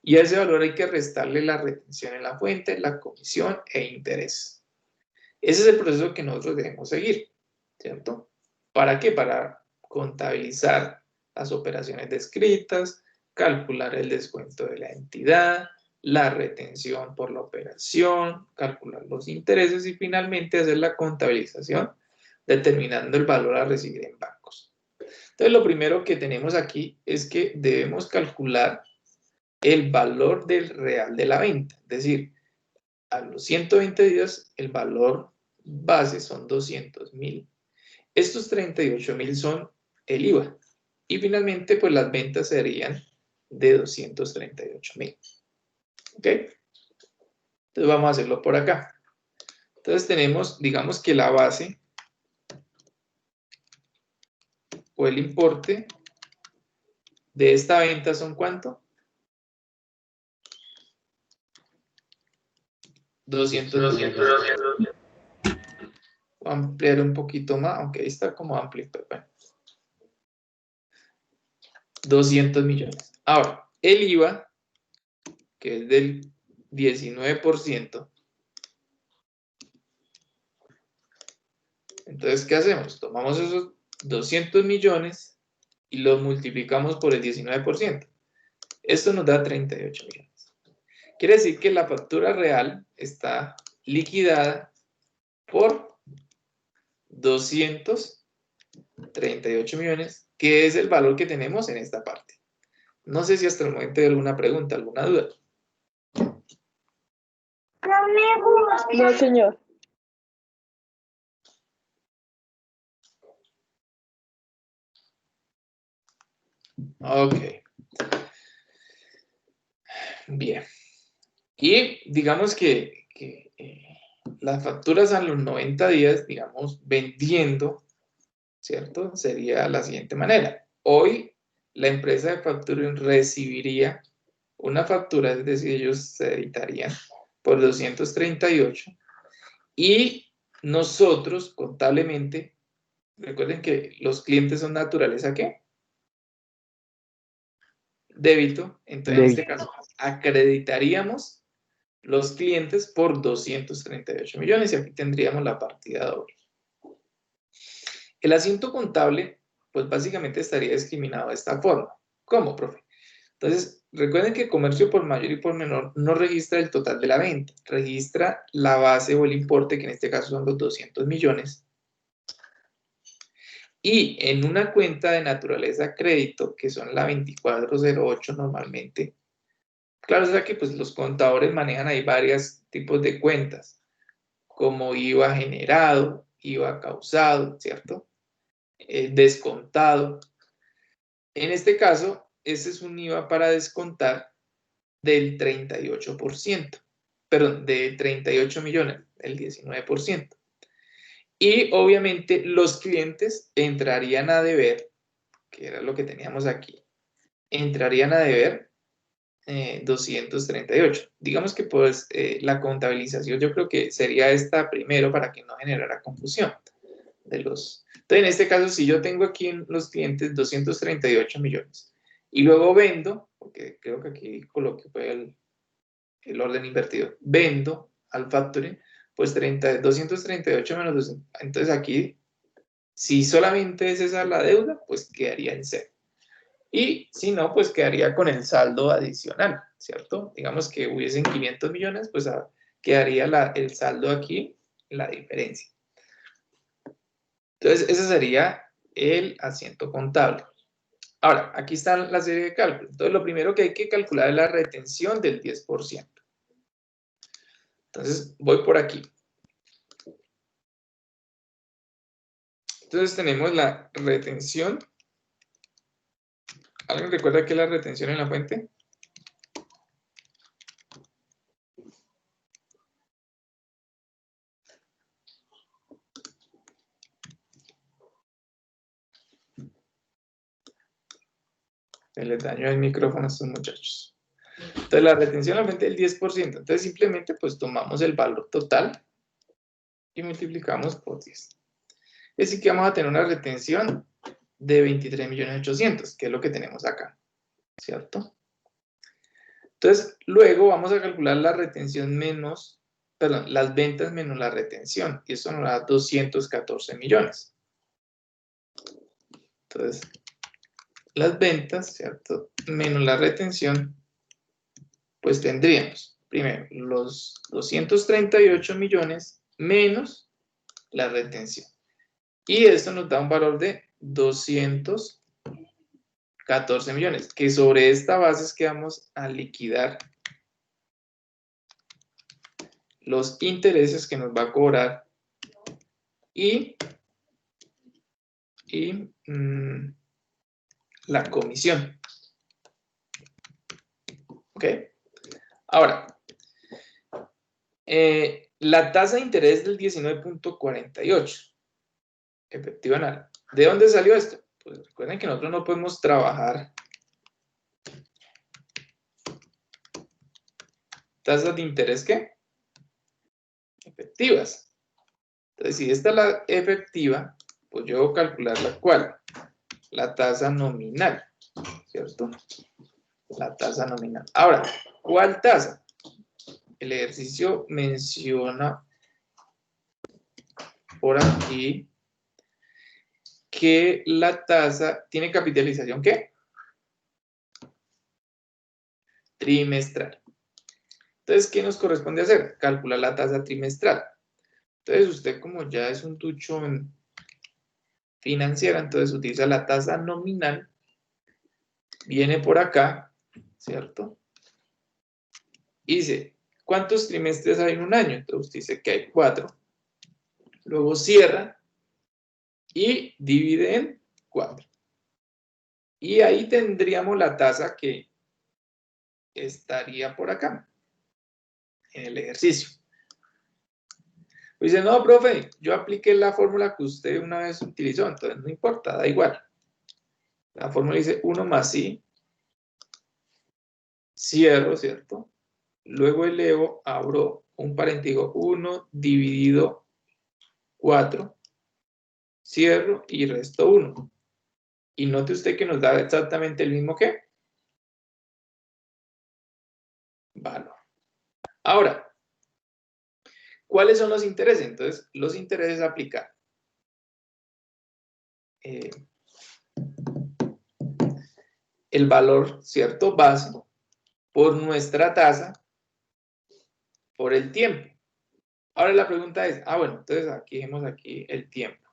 Y a ese valor hay que restarle la retención en la fuente, la comisión e interés. Ese es el proceso que nosotros debemos seguir, ¿cierto? ¿Para qué? Para contabilizar las operaciones descritas, calcular el descuento de la entidad, la retención por la operación, calcular los intereses y finalmente hacer la contabilización determinando el valor a recibir en bancos. Entonces, lo primero que tenemos aquí es que debemos calcular el valor del real de la venta. Es decir, a los 120 días el valor base son 200.000. Estos 38.000 son el IVA. Y finalmente, pues las ventas serían de 238.000. ¿Ok? Entonces vamos a hacerlo por acá. Entonces tenemos, digamos que la base o el importe de esta venta son ¿cuánto? 200. Voy a ampliar un poquito más, aunque ahí está como amplio, pero bueno. 200 millones. Ahora, el IVA, que es del 19%. Entonces, ¿qué hacemos? Tomamos esos 200 millones y los multiplicamos por el 19%. Esto nos da 38 millones. Quiere decir que la factura real está liquidada por 238 millones, que es el valor que tenemos en esta parte. No sé si hasta el momento hay alguna pregunta, alguna duda. No, señor. Ok. Bien. Y digamos que las facturas a los 90 días, digamos, vendiendo, ¿cierto? Sería la siguiente manera. Hoy la empresa de facturing recibiría una factura, es decir, ellos se editarían por 238 y nosotros contablemente, recuerden que los clientes son naturaleza ¿qué? Débito. Entonces, en este caso, acreditaríamos los clientes por 238 millones y aquí tendríamos la partida doble. El asiento contable, pues básicamente estaría discriminado de esta forma. ¿Cómo, profe? Entonces, recuerden que comercio por mayor y por menor no registra el total de la venta, registra la base o el importe, que en este caso son los 200 millones. Y en una cuenta de naturaleza crédito, que son la 2408 normalmente, claro, es que pues, los contadores manejan ahí varios tipos de cuentas, como IVA generado, IVA causado, ¿cierto? Descontado. En este caso, ese es un IVA para descontar del 38%, perdón, de 38 millones, el 19%. Y obviamente los clientes entrarían a deber, que era lo que teníamos aquí, entrarían a deber 238. Digamos que pues la contabilización yo creo que sería esta primero para que no generara confusión de los... Entonces en este caso si yo tengo aquí en los clientes 238 millones y luego vendo, porque creo que aquí coloqué el orden invertido, vendo al factoring, pues 238 menos 200. Entonces aquí, si solamente es esa la deuda, pues quedaría en cero. Y si no, pues quedaría con el saldo adicional, ¿cierto? Digamos que hubiesen 500 millones, pues quedaría el saldo aquí, la diferencia. Entonces, ese sería el asiento contable. Ahora, aquí está la serie de cálculos. Entonces, lo primero que hay que calcular es la retención del 10%. Entonces, voy por aquí. Entonces, tenemos la retención. ¿Alguien recuerda qué es la retención en la fuente? Se les dañó el micrófono a estos muchachos. Entonces, la retención en la fuente es el 10%. Entonces, simplemente, pues, tomamos el valor total y multiplicamos por 10. Es decir, que vamos a tener una retención de 23.800.000, que es lo que tenemos acá, ¿cierto? Entonces, luego vamos a calcular la retención menos, perdón, las ventas menos la retención, y eso nos da 214 millones. Entonces, las ventas, ¿cierto? Menos la retención, pues tendríamos, primero, los 238 millones menos la retención. Y esto nos da un valor de 214 millones, que sobre esta base es que vamos a liquidar los intereses que nos va a cobrar y la comisión. ¿Ok? Ahora, la tasa de interés del 19.48, efectiva anual. ¿De dónde salió esto? Pues recuerden que nosotros no podemos trabajar tasas de interés, ¿qué? Efectivas. Entonces, si esta es la efectiva, pues yo voy a calcular la cual, la tasa nominal, ¿cierto? La tasa nominal. Ahora, ¿cuál tasa? El ejercicio menciona por aquí que la tasa tiene capitalización, ¿qué? Trimestral. Entonces, ¿qué nos corresponde hacer? Calcular la tasa trimestral. Entonces, usted como ya es un tucho en financiera, entonces utiliza la tasa nominal, viene por acá, ¿cierto? Y dice, ¿cuántos trimestres hay en un año? Entonces usted dice que hay 4. Luego cierra y divide en 4. Y ahí tendríamos la tasa que estaría por acá, en el ejercicio. Pues dice, no, profe, yo apliqué la fórmula que usted una vez utilizó, entonces no importa, da igual. La fórmula dice 1 más i, cierro, ¿cierto? Luego elevo, abro un paréntesis, 1 dividido 4, cierro y resto 1. Y note usted que nos da exactamente el mismo que valor. Ahora, ¿cuáles son los intereses? Entonces, los intereses aplicar. el valor, ¿cierto? Base por nuestra tasa por el tiempo. Ahora la pregunta es, bueno, entonces aquí dejemos aquí el tiempo.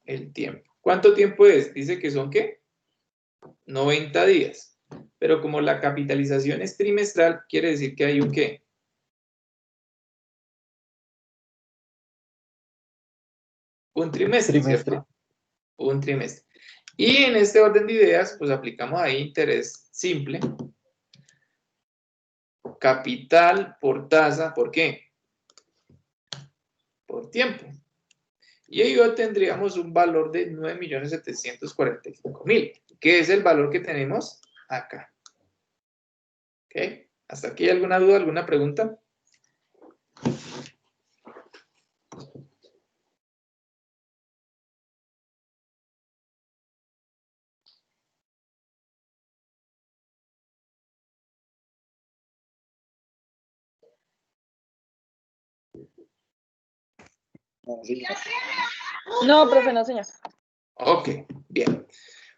El tiempo. ¿Cuánto tiempo es? Dice que son, ¿qué? 90 días. Pero como la capitalización es trimestral, quiere decir que hay un ¿qué? Un trimestre, ¿cierto? Un trimestre. Y en este orden de ideas, pues aplicamos ahí interés simple. Capital por tasa, ¿por qué? Por tiempo. Y ahí tendríamos un valor de 9.745.000, que es el valor que tenemos acá. ¿Ok? ¿Hasta aquí alguna duda, alguna pregunta? No, profe, no, señor. Ok, bien.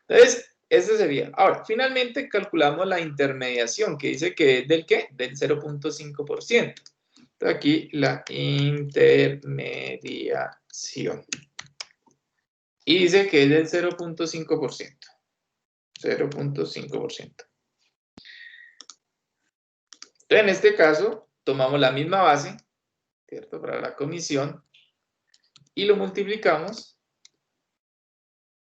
Entonces, eso sería. Ahora, finalmente calculamos la intermediación, que dice que es del ¿qué? Del 0.5%. Entonces, aquí la intermediación. Y dice que es del 0.5%. 0.5%. Entonces, en este caso, tomamos la misma base, ¿cierto? Para la comisión, y lo multiplicamos,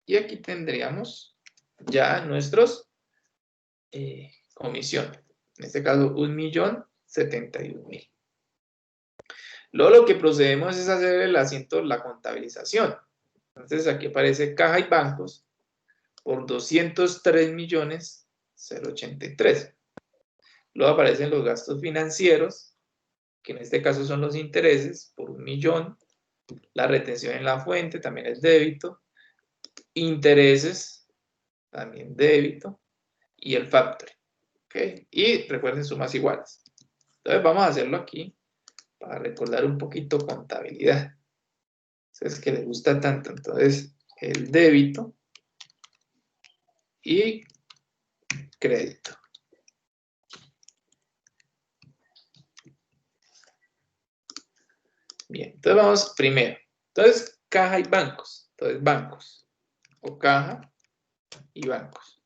y aquí tendríamos ya nuestros comisión. En este caso, 1.071.000. Luego lo que procedemos es hacer el asiento, la contabilización. Entonces aquí aparece caja y bancos por 203.083. Luego aparecen los gastos financieros, que en este caso son los intereses, por 1.000.000. La retención en la fuente también es débito. Intereses, también débito. Y el factoring. ¿Okay? Y recuerden sumas iguales. Entonces vamos a hacerlo aquí para recordar un poquito contabilidad. Es que le gusta tanto. Entonces el débito y crédito. Bien, entonces vamos primero. Entonces, caja y bancos. Entonces, bancos. O caja y bancos.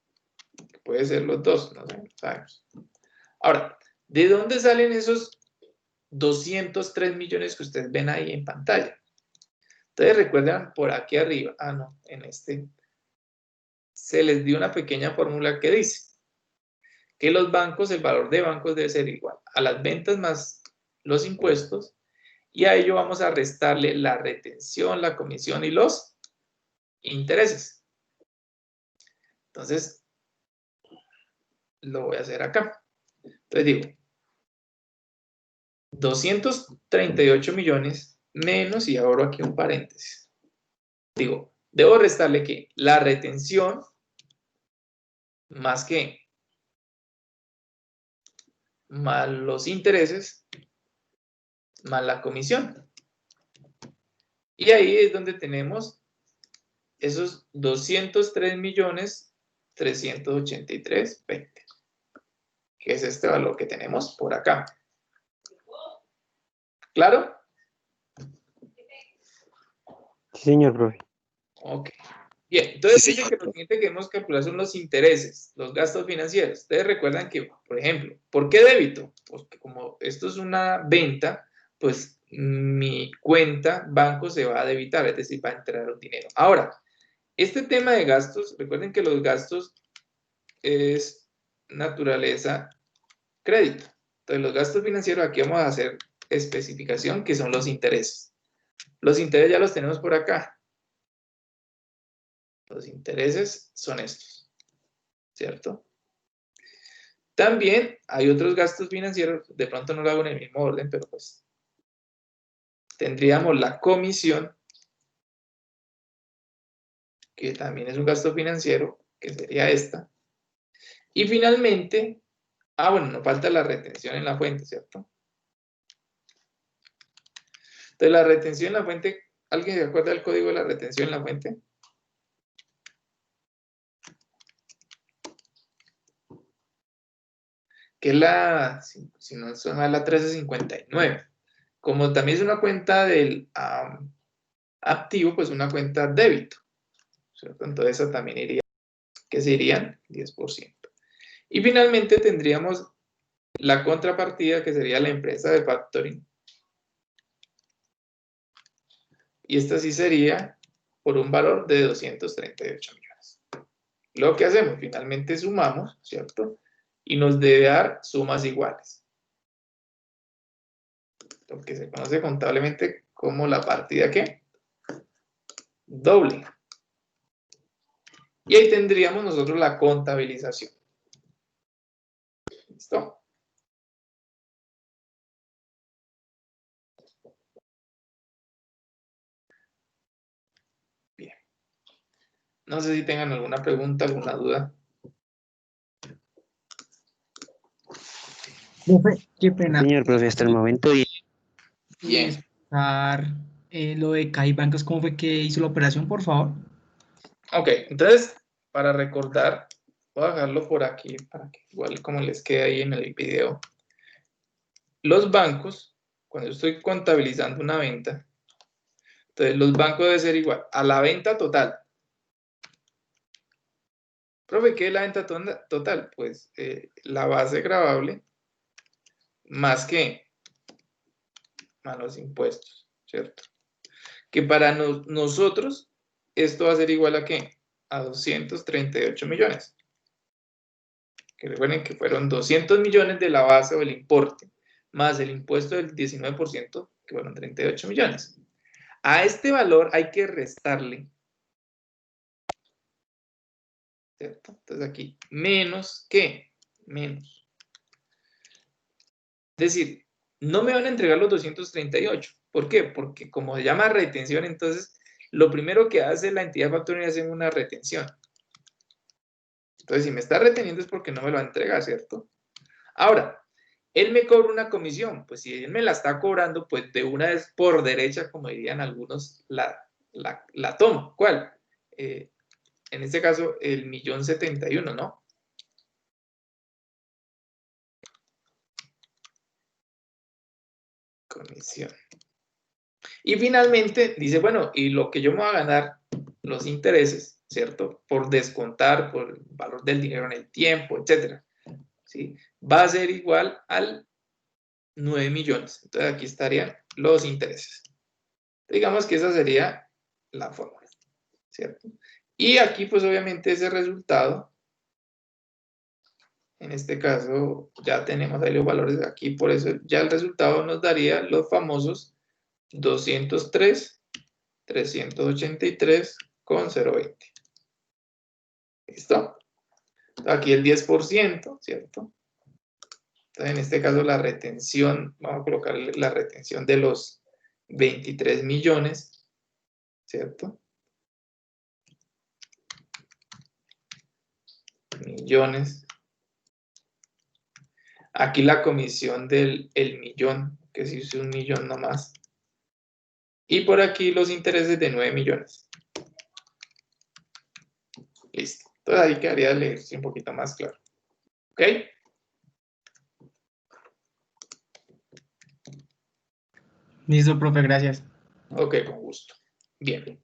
Puede ser los dos, no sé, sabemos. Ahora, ¿de dónde salen esos 203 millones que ustedes ven ahí en pantalla? Entonces, recuerdan por aquí arriba. No, en este. Se les dio una pequeña fórmula que dice que los bancos, el valor de bancos debe ser igual a las ventas más los impuestos, y a ello vamos a restarle la retención, la comisión y los intereses. Entonces, lo voy a hacer acá. Entonces digo, 238 millones menos, y abro aquí un paréntesis. Digo, debo restarle ¿qué? La retención más que más los intereses más la comisión. Y ahí es donde tenemos esos 203.383.20, que es este valor que tenemos por acá. ¿Claro? Sí, señor profe. Ok. Bien, entonces dice que lo siguiente que debemos calcular son los intereses, los gastos financieros. Ustedes recuerdan que, por ejemplo, ¿por qué débito? Porque como esto es una venta, pues mi cuenta banco se va a debitar, es decir, va a entrar un dinero. Ahora, este tema de gastos, recuerden que los gastos es naturaleza crédito. Entonces, los gastos financieros, aquí vamos a hacer especificación, que son los intereses. Los intereses ya los tenemos por acá. Los intereses son estos, ¿cierto? También hay otros gastos financieros, de pronto no lo hago en el mismo orden, pero pues tendríamos la comisión, que también es un gasto financiero, que sería esta. Y finalmente, bueno, nos falta la retención en la fuente, ¿cierto? Entonces, la retención en la fuente, ¿alguien se acuerda del código de la retención en la fuente? que es la, si no es la 1359. Como también es una cuenta del activo, pues una cuenta débito, ¿cierto? Entonces esa también iría, que serían 10%. Y finalmente tendríamos la contrapartida, que sería la empresa de factoring. Y esta sí sería por un valor de 238 millones. Lo que hacemos, finalmente sumamos, ¿cierto? Y nos debe dar sumas iguales. Lo que se conoce contablemente como la partida, ¿qué? Doble. Y ahí tendríamos nosotros la contabilización. ¿Listo? Bien. No sé si tengan alguna pregunta, alguna duda. Profe, qué pena. Señor profe, hasta el momento. Y Bien. Explicar, lo de CaixaBank, ¿cómo fue que hizo la operación, por favor? Ok, entonces, para recordar, voy a dejarlo por aquí, para que igual como les quede ahí en el video. Los bancos, cuando yo estoy contabilizando una venta, entonces los bancos deben ser igual a la venta total. Profe, ¿qué es la venta total? Pues la base gravable más los impuestos, ¿cierto? Que para nosotros esto va a ser igual a ¿qué? A 238 millones. Que recuerden que fueron 200 millones de la base o el importe, más el impuesto del 19%, que fueron 38 millones. A este valor hay que restarle, ¿cierto? Entonces aquí, menos ¿qué? Menos. Es decir, no me van a entregar los 238. ¿Por qué? Porque como se llama retención, entonces lo primero que hace la entidad factoring es hacer una retención. Entonces, si me está reteniendo es porque no me lo va a entregar, ¿cierto? Ahora, él me cobra una comisión. Pues si él me la está cobrando, pues de una vez por derecha, como dirían algunos, la tomo. ¿Cuál? En este caso, el 1.071.000, ¿no? Comisión. Y finalmente dice, bueno, y lo que yo me voy a ganar, los intereses, ¿cierto? Por descontar, por el valor del dinero en el tiempo, etcétera, ¿sí? Va a ser igual al 9 millones. Entonces aquí estarían los intereses. Digamos que esa sería la fórmula, ¿cierto? Y aquí pues obviamente ese resultado, en este caso ya tenemos ahí los valores aquí, por eso ya el resultado nos daría los famosos 203.383,020. ¿Listo? Aquí el 10%, ¿cierto? Entonces, en este caso la retención, vamos a colocar la retención de los 23 millones, ¿cierto? Millones. Aquí la comisión del millón, que si es 1 millón nomás. Y por aquí los intereses de 9 millones. Listo. Entonces ahí quedaría leerse un poquito más claro. ¿Ok? Listo, profe, gracias. Ok, con gusto. Bien.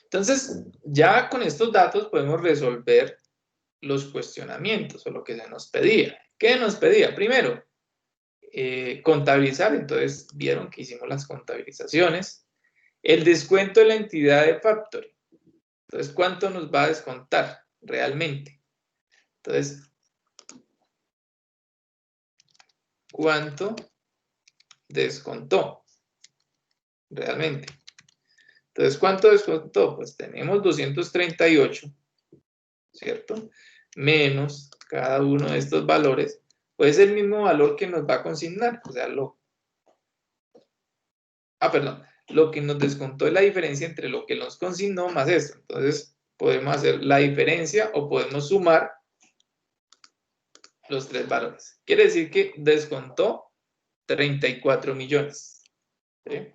Entonces, ya con estos datos podemos resolver los cuestionamientos o lo que se nos pedía. ¿Qué nos pedía? Primero, contabilizar. Entonces, vieron que hicimos las contabilizaciones. El descuento de la entidad de factoring. Entonces, ¿cuánto nos va a descontar realmente? Entonces, ¿cuánto descontó realmente? Entonces, ¿cuánto descontó? Pues tenemos 238, ¿cierto? Menos cada uno de estos valores, pues es el mismo valor que nos va a consignar. O sea, lo que nos descontó es la diferencia entre lo que nos consignó más esto. Entonces, podemos hacer la diferencia o podemos sumar los tres valores. Quiere decir que descontó 34 millones. ¿Sí?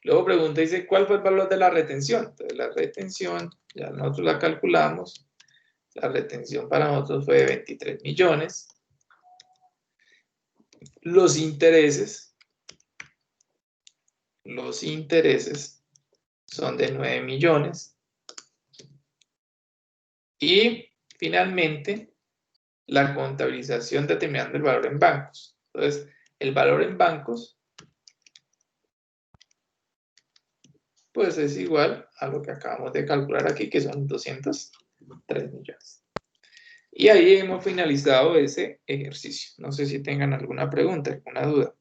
Luego pregunta, dice, ¿cuál fue el valor de la retención? Entonces, la retención, ya nosotros la calculamos. La retención para nosotros fue de 23 millones. los intereses son de 9 millones. Y finalmente, la contabilización determinando el valor en bancos. Entonces, el valor en bancos, pues es igual a lo que acabamos de calcular aquí, que son 203 millones. Y ahí hemos finalizado ese ejercicio. No sé si tengan alguna pregunta, alguna duda.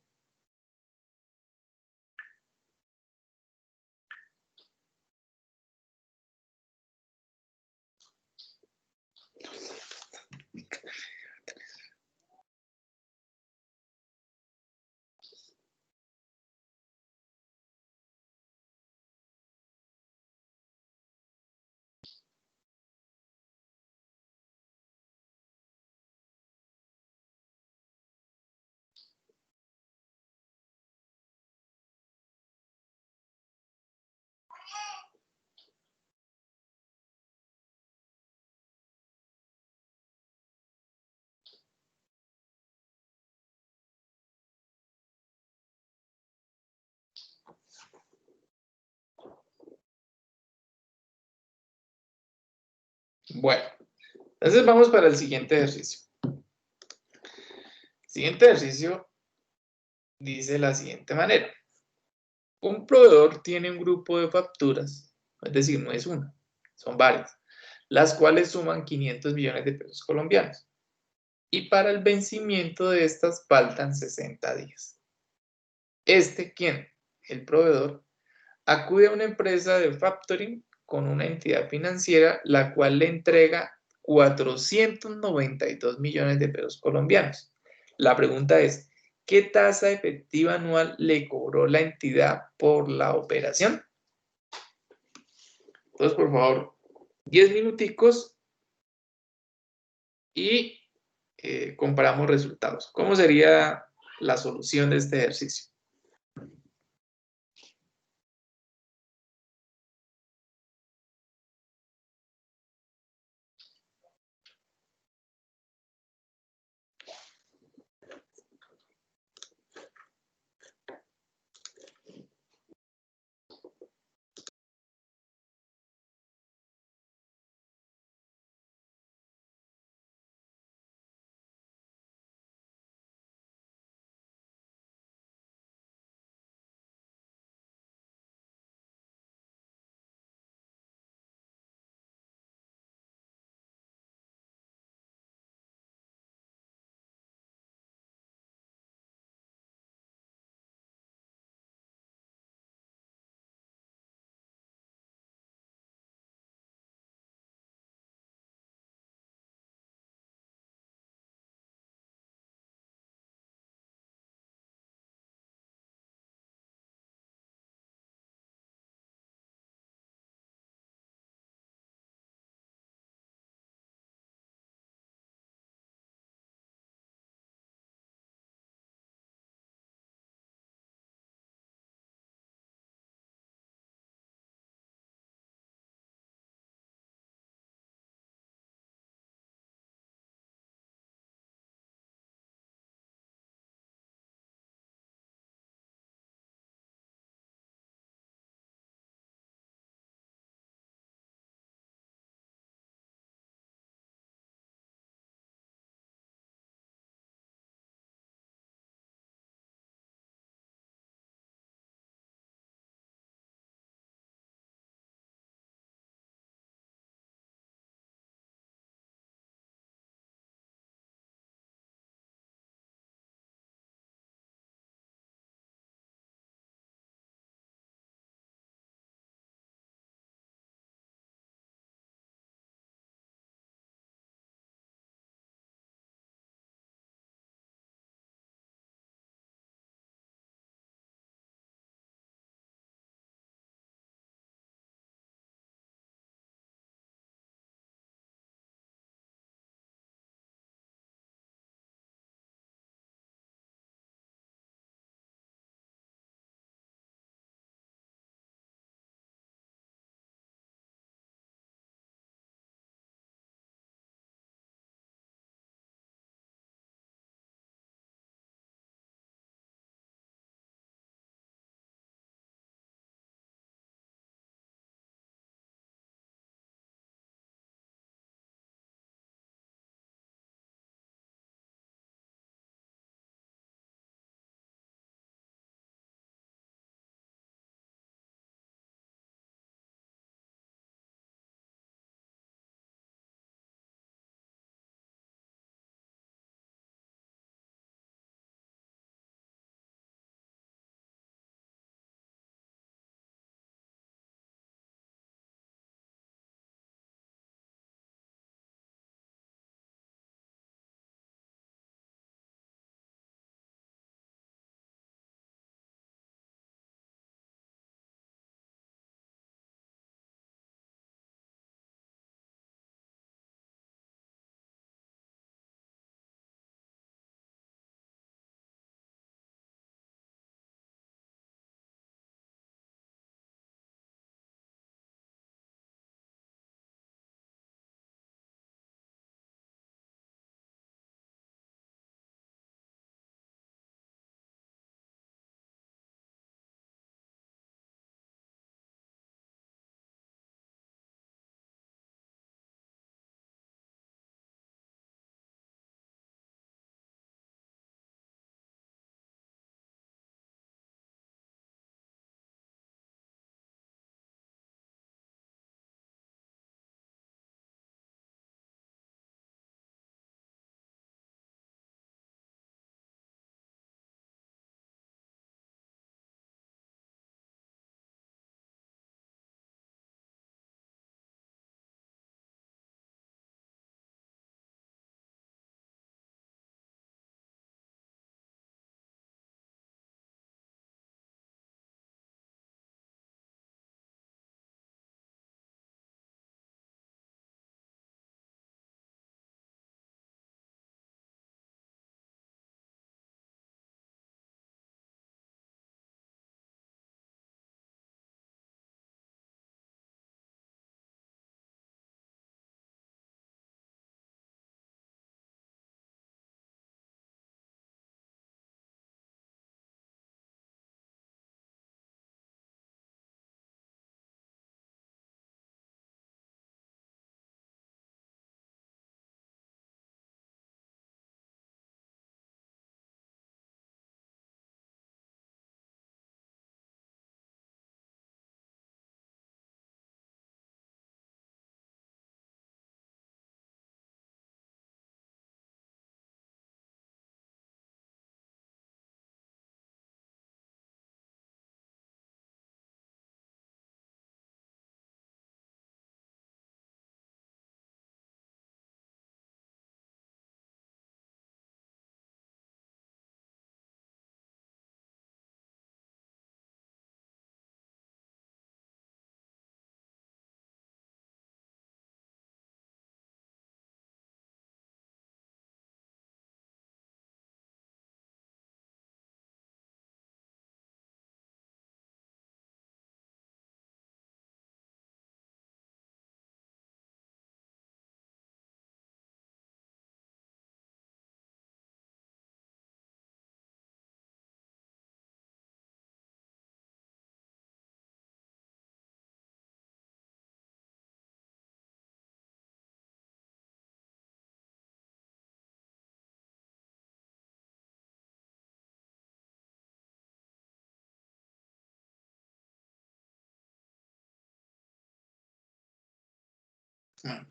Bueno, entonces vamos para el siguiente ejercicio. El siguiente ejercicio dice de la siguiente manera. Un proveedor tiene un grupo de facturas, es decir, no es una, son varias, las cuales suman 500 millones de pesos colombianos. Y para el vencimiento de estas faltan 60 días. ¿Quién? El proveedor, acude a una empresa de factoring con una entidad financiera, la cual le entrega 492 millones de pesos colombianos. La pregunta es, ¿qué tasa efectiva anual le cobró la entidad por la operación? Entonces, por favor, 10 minuticos y comparamos resultados. ¿Cómo sería la solución de este ejercicio?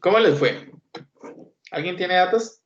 ¿Cómo les fue? ¿Alguien tiene datos?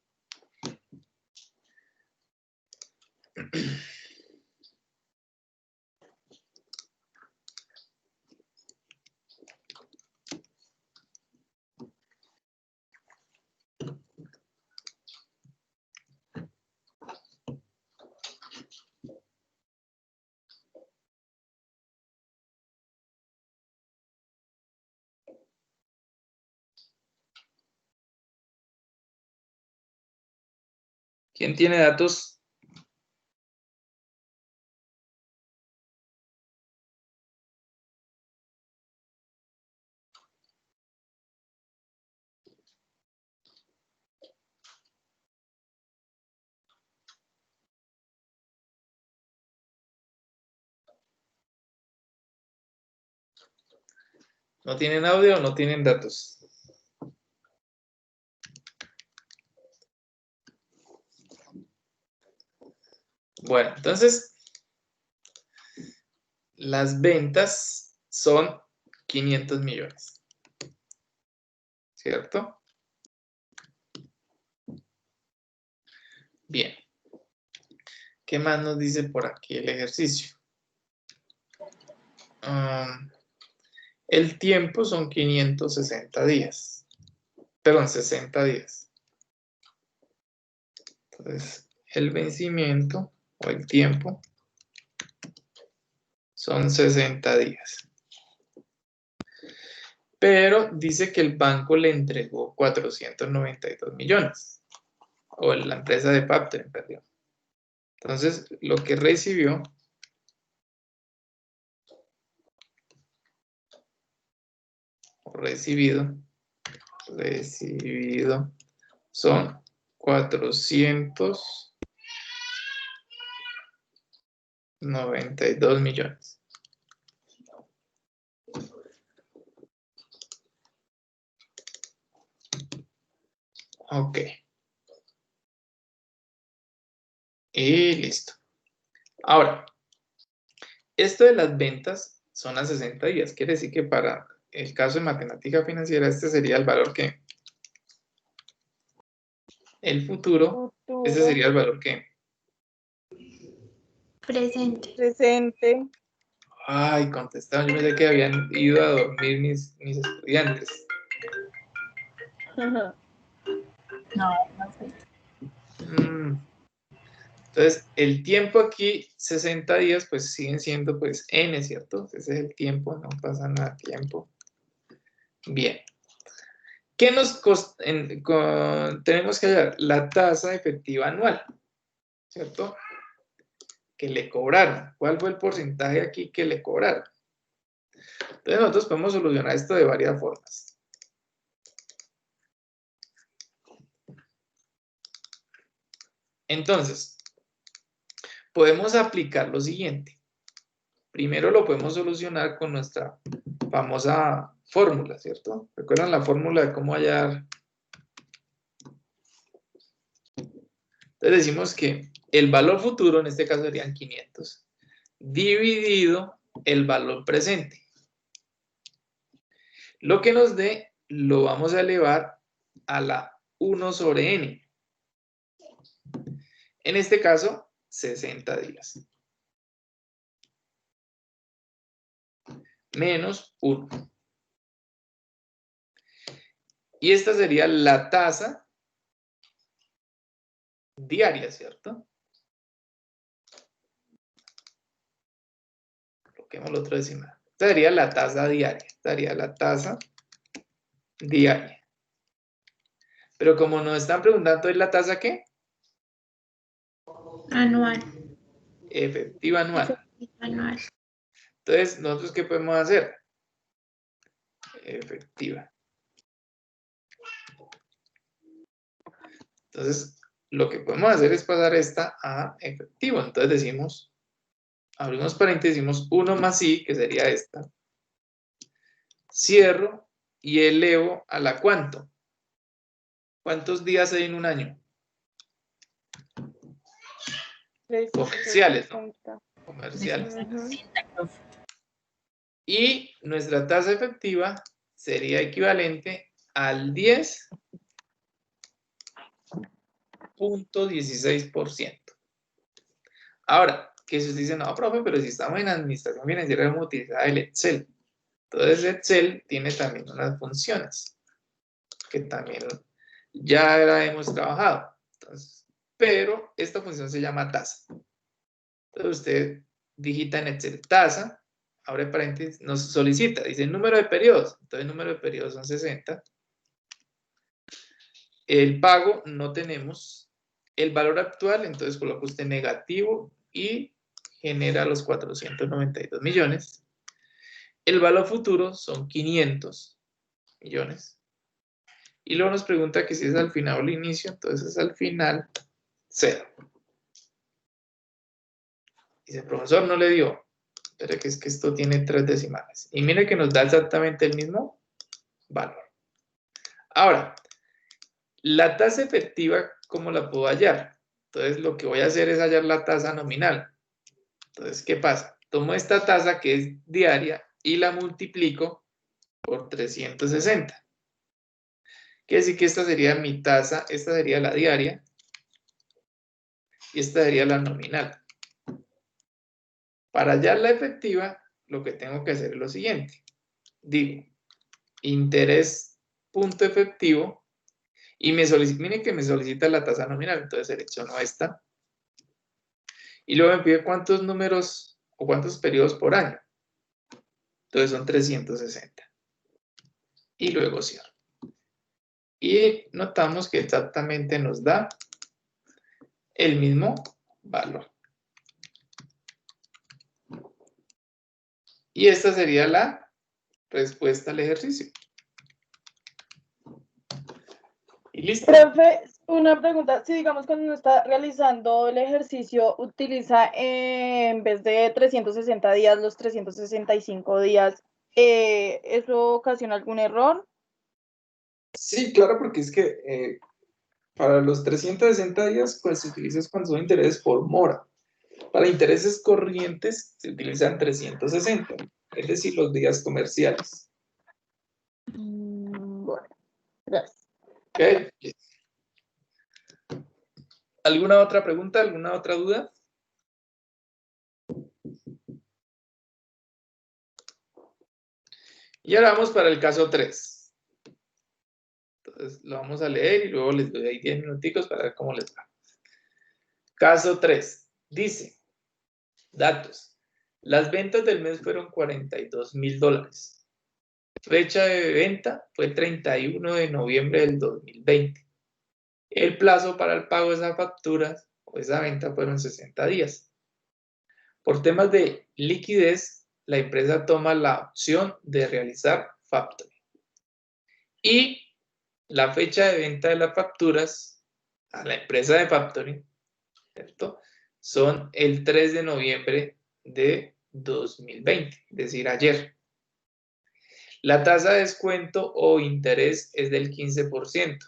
¿Quién tiene datos? ¿No tienen audio o no tienen datos? Bueno, entonces, las ventas son 500 millones. ¿Cierto? Bien. ¿Qué más nos dice por aquí el ejercicio? El tiempo son 560 días. Perdón, 60 días. Entonces, el vencimiento o el tiempo son 60 días. Pero dice que el banco le entregó 492 millones. O la empresa de Factoring, perdón. Entonces, lo que recibió recibido son 492 millones. Ok. Y listo. Ahora, esto de las ventas son a 60 días. Quiere decir que para el caso de matemática financiera, este sería el valor que... El futuro, ese sería el valor que... Presente. Presente. Ay, contestaron. Yo pensé que habían ido a dormir mis estudiantes. No, no sé. Entonces, el tiempo aquí, 60 días, pues siguen siendo pues n, ¿cierto? Ese es el tiempo, no pasa nada tiempo. Bien. ¿Qué nos tenemos que hallar? La tasa efectiva anual, ¿cierto? Que le cobraron. ¿Cuál fue el porcentaje aquí que le cobraron? Entonces, nosotros podemos solucionar esto de varias formas. Entonces, podemos aplicar lo siguiente. Primero lo podemos solucionar con nuestra famosa fórmula, ¿cierto? ¿Recuerdan la fórmula de cómo hallar? Entonces decimos que el valor futuro, en este caso serían 500, dividido el valor presente. Lo que nos dé, lo vamos a elevar a la 1 sobre n. En este caso, 60 días. Menos 1. Y esta sería la tasa diaria, ¿cierto? Coloquemos el otro decimal. Esta sería la tasa diaria. Esta sería la tasa diaria. Pero como nos están preguntando, ¿es la tasa qué? Anual. Efectiva anual. Anual. Entonces, ¿nosotros qué podemos hacer? Efectiva. Entonces, lo que podemos hacer es pasar esta a efectivo. Entonces decimos, abrimos paréntesis, decimos 1 más i, que sería esta. Cierro y elevo a la ¿cuánto? ¿Cuántos días hay en un año? Comerciales, ¿no? Comerciales. Y nuestra tasa efectiva sería equivalente al 10.16%. Ahora, que si usted dice, no, profe, pero si estamos en administración financiera, vamos a utilizar el Excel. Entonces, Excel tiene también unas funciones que también ya la hemos trabajado. Entonces, pero esta función se llama tasa. Entonces, usted digita en Excel tasa, abre paréntesis, nos solicita, dice número de periodos. Entonces, el número de periodos son 60. El pago no tenemos. El valor actual, entonces coloca usted negativo y genera los 492 millones. El valor futuro son 500 millones. Y luego nos pregunta que si es al final o al inicio, entonces al final, 0. Dice, profesor, no le dio. Pero que es que esto tiene 3 decimales. Y mire que nos da exactamente el mismo valor. Ahora, la tasa efectiva, ¿cómo la puedo hallar? Entonces, lo que voy a hacer es hallar la tasa nominal. Entonces, ¿qué pasa? Tomo esta tasa que es diaria y la multiplico por 360. Quiere decir que esta sería mi tasa, esta sería la diaria y esta sería la nominal. Para hallar la efectiva, lo que tengo que hacer es lo siguiente. Digo, interés punto efectivo y miren que me solicita la tasa nominal, entonces selecciono esta. Y luego me pide cuántos números o cuántos periodos por año. Entonces son 360. Y luego cierro. Y notamos que exactamente nos da el mismo valor. Y esta sería la respuesta al ejercicio. Y listo. Profe, una pregunta, si digamos cuando uno está realizando el ejercicio, utiliza en vez de 360 días, los 365 días, ¿eso ocasiona algún error? Sí, claro, porque es que para los 360 días, pues se utiliza cuando son intereses por mora. Para intereses corrientes se utilizan 360, es decir, los días comerciales. Bueno, gracias. ¿Ok? ¿Alguna otra pregunta? ¿Alguna otra duda? Y ahora vamos para el caso 3. Entonces lo vamos a leer y luego les doy ahí 10 minuticos para ver cómo les va. Caso 3. Dice, datos. Las ventas del mes fueron $42,000. Fecha de venta fue 31 de noviembre del 2020. El plazo para el pago de esas facturas o esa venta fueron 60 días. Por temas de liquidez, la empresa toma la opción de realizar factoring. Y la fecha de venta de las facturas a la empresa de factoring, ¿cierto? Son el 3 de noviembre de 2020, es decir, ayer. La tasa de descuento o interés es del 15%,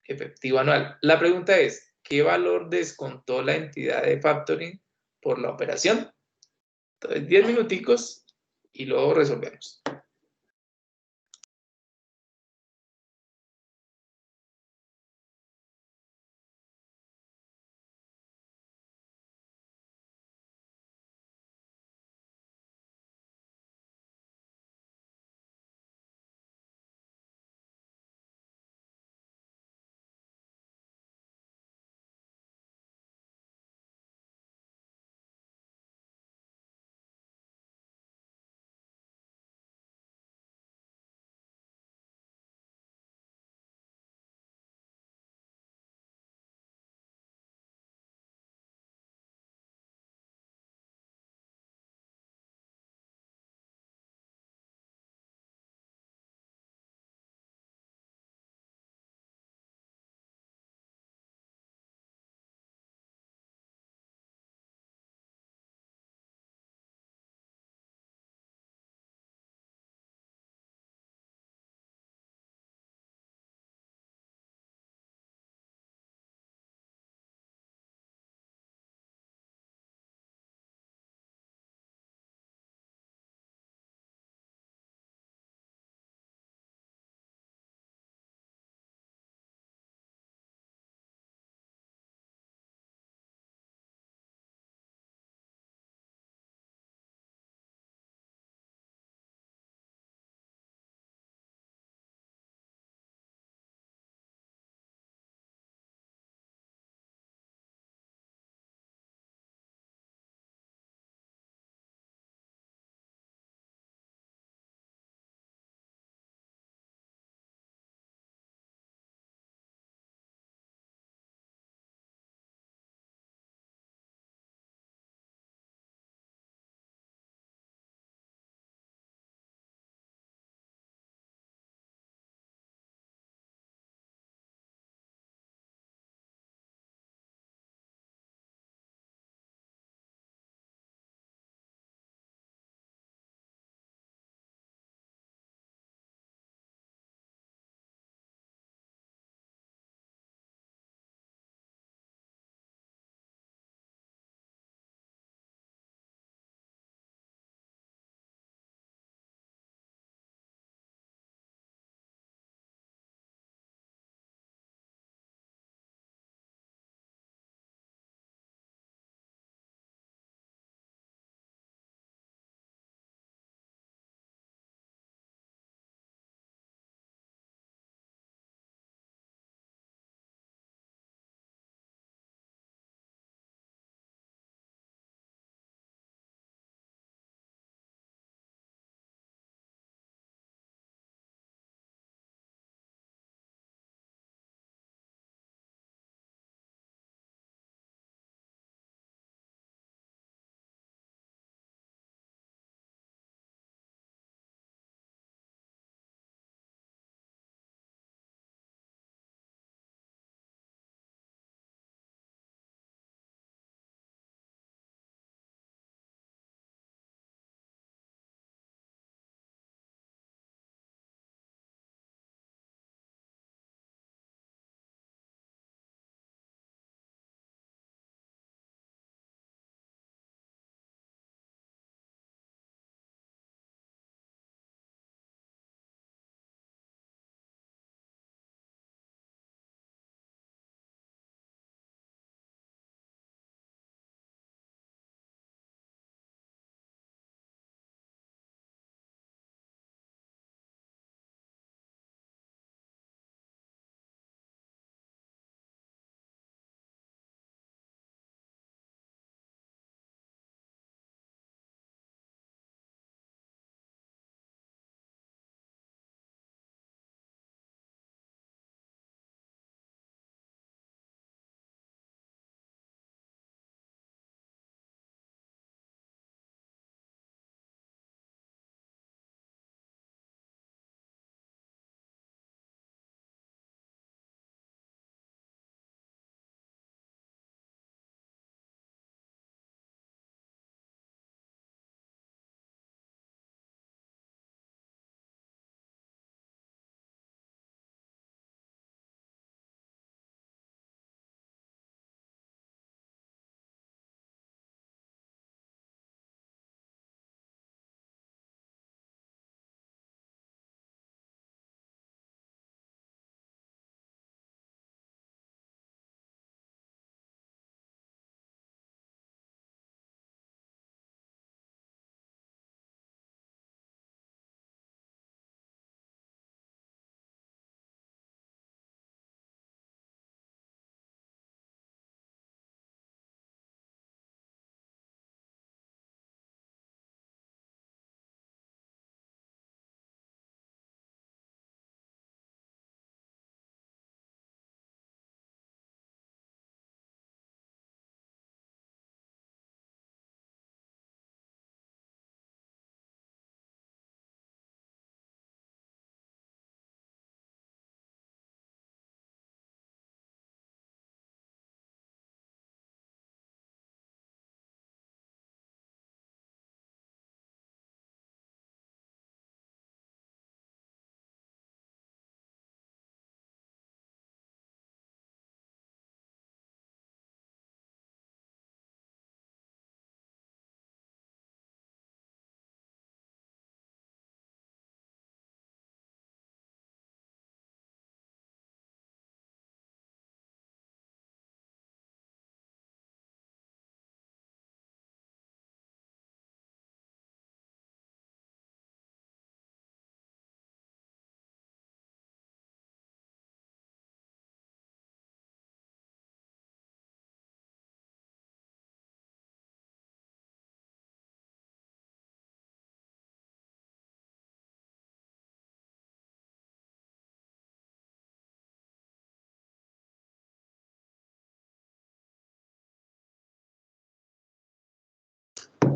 efectivo anual. La pregunta es, ¿qué valor descontó la entidad de factoring por la operación? Entonces, 10 minuticos y luego resolvemos.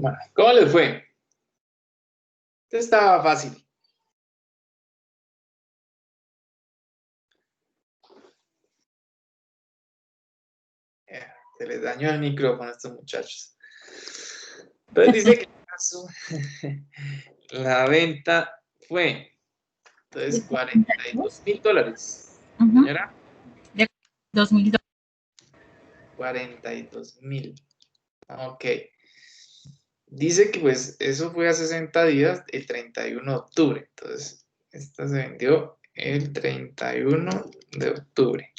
Bueno, ¿cómo les fue? Esto estaba fácil. Se les dañó el micrófono a estos muchachos. Entonces dice que en caso, la venta fue, entonces, $42,000. Señora. $2,000. 42,000. Ok. Dice que pues eso fue a 60 días, el 31 de octubre. Entonces, esta se vendió el 31 de octubre.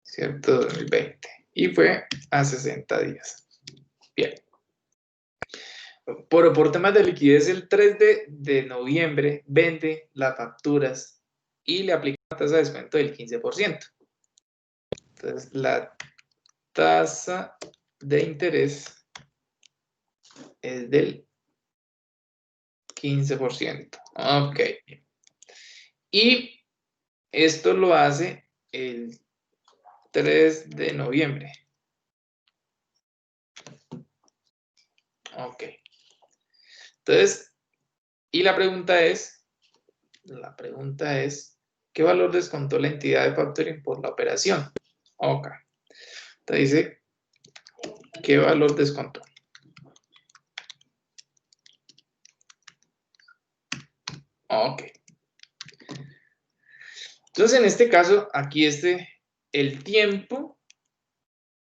¿Cierto? 2020. Y fue a 60 días. Bien. Por temas de liquidez, el 3 de noviembre vende las facturas y le aplica una tasa de descuento del 15%. Entonces, la tasa de interés es del 15%. Ok. Y esto lo hace el 3 de noviembre. Ok. Entonces, y la pregunta es, ¿qué valor descontó la entidad de factoring por la operación? Ok. Entonces dice, ¿qué valor descontó? Ok. Entonces, en este caso, aquí el tiempo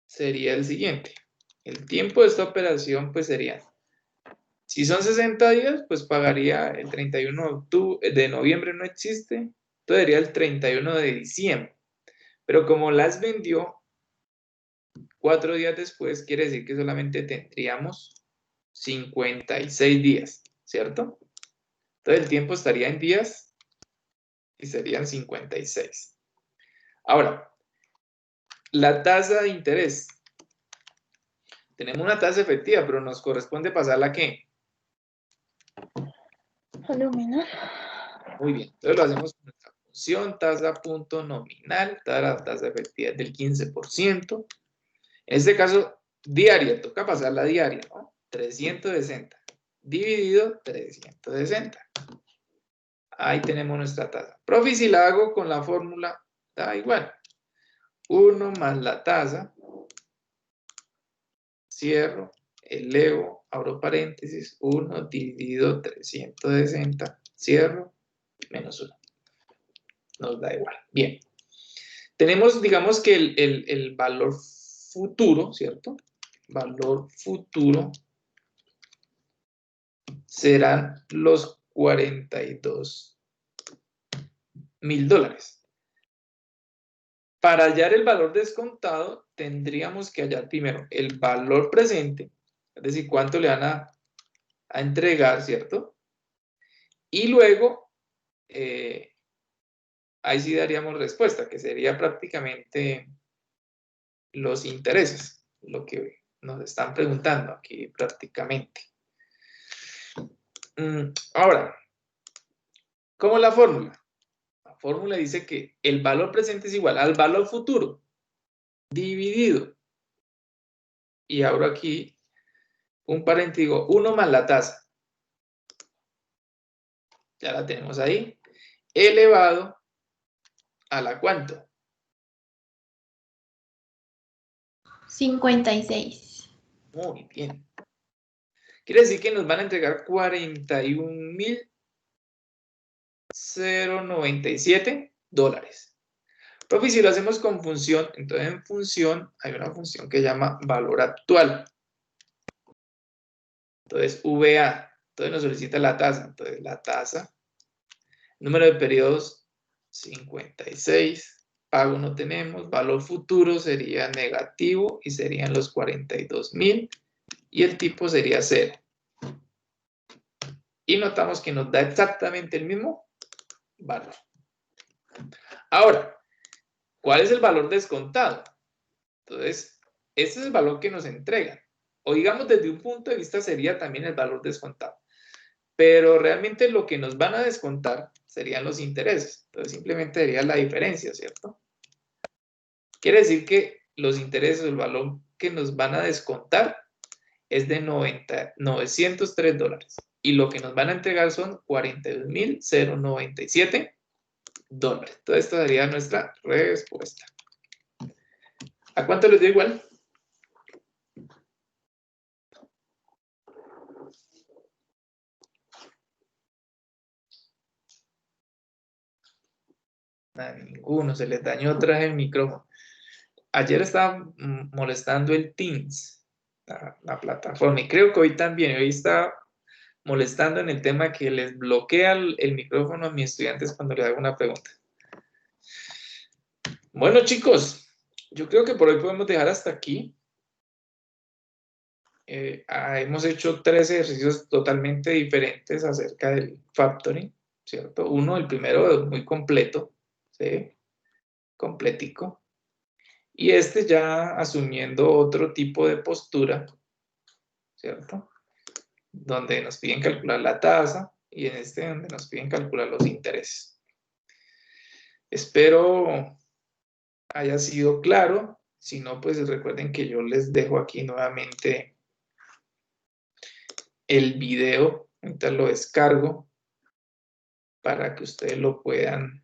sería el siguiente. El tiempo de esta operación, pues sería, si son 60 días, pues pagaría el 31 de noviembre, no existe, entonces sería el 31 de diciembre. Pero como las vendió 4 días después, quiere decir que solamente tendríamos 56 días, ¿cierto? Entonces el tiempo estaría en días y serían 56. Ahora, la tasa de interés. Tenemos una tasa efectiva, pero nos corresponde pasarla ¿a qué? A nominal. Muy bien, entonces lo hacemos con nuestra función tasa punto nominal, la tasa efectiva es del 15%. En este caso, diaria, toca pasar la diaria, ¿no? 360 dividido 360. Ahí tenemos nuestra tasa. Profe, si la hago con la fórmula, da igual. 1 más la tasa, cierro, elevo, abro paréntesis, 1 dividido 360, cierro, menos 1. Nos da igual. Bien. Tenemos, digamos que el valor futuro, ¿cierto? Valor futuro serán los $42,000. Para hallar el valor descontado, tendríamos que hallar primero el valor presente, es decir, cuánto le van a entregar, ¿cierto? Y luego, ahí sí daríamos respuesta, que sería prácticamente los intereses, lo que nos están preguntando aquí prácticamente. Ahora, ¿cómo es la fórmula? La fórmula dice que el valor presente es igual al valor futuro dividido. Y abro aquí un paréntesis, digo 1 más la tasa. Ya la tenemos ahí. Elevado a la ¿cuánto? 56. Muy bien. Quiere decir que nos van a entregar $41,097. Profe, si lo hacemos con función, entonces en función hay una función que se llama valor actual. Entonces, VA. Entonces nos solicita la tasa. Entonces, la tasa. Número de periodos, 56. Pago no tenemos. Valor futuro sería negativo y serían los 42,000. Y el tipo sería 0. Y notamos que nos da exactamente el mismo valor. Ahora, ¿cuál es el valor descontado? Entonces, este es el valor que nos entregan. O digamos, desde un punto de vista sería también el valor descontado. Pero realmente lo que nos van a descontar serían los intereses. Entonces, simplemente sería la diferencia, ¿cierto? Quiere decir que los intereses, el valor que nos van a descontar, es de 903 dólares. Y lo que nos van a entregar son 42.097 dólares. Entonces, esta sería nuestra respuesta. ¿A cuánto les dio igual? A ninguno, se les dañó otra vez el micrófono. Ayer estaba molestando el Teams, la plataforma, y creo que hoy también. Hoy está molestando en el tema que les bloquea el micrófono a mis estudiantes cuando les hago una pregunta. Bueno, chicos, yo creo que por hoy podemos dejar hasta aquí. Hemos hecho 3 ejercicios totalmente diferentes acerca del factoring, ¿cierto? Uno, el primero, muy completo, ¿sí? Completico. Y este ya asumiendo otro tipo de postura, ¿cierto? Donde nos piden calcular la tasa y en este donde nos piden calcular los intereses. Espero haya sido claro. Si no, pues recuerden que yo les dejo aquí nuevamente el video. Ahorita lo descargo para que ustedes lo puedan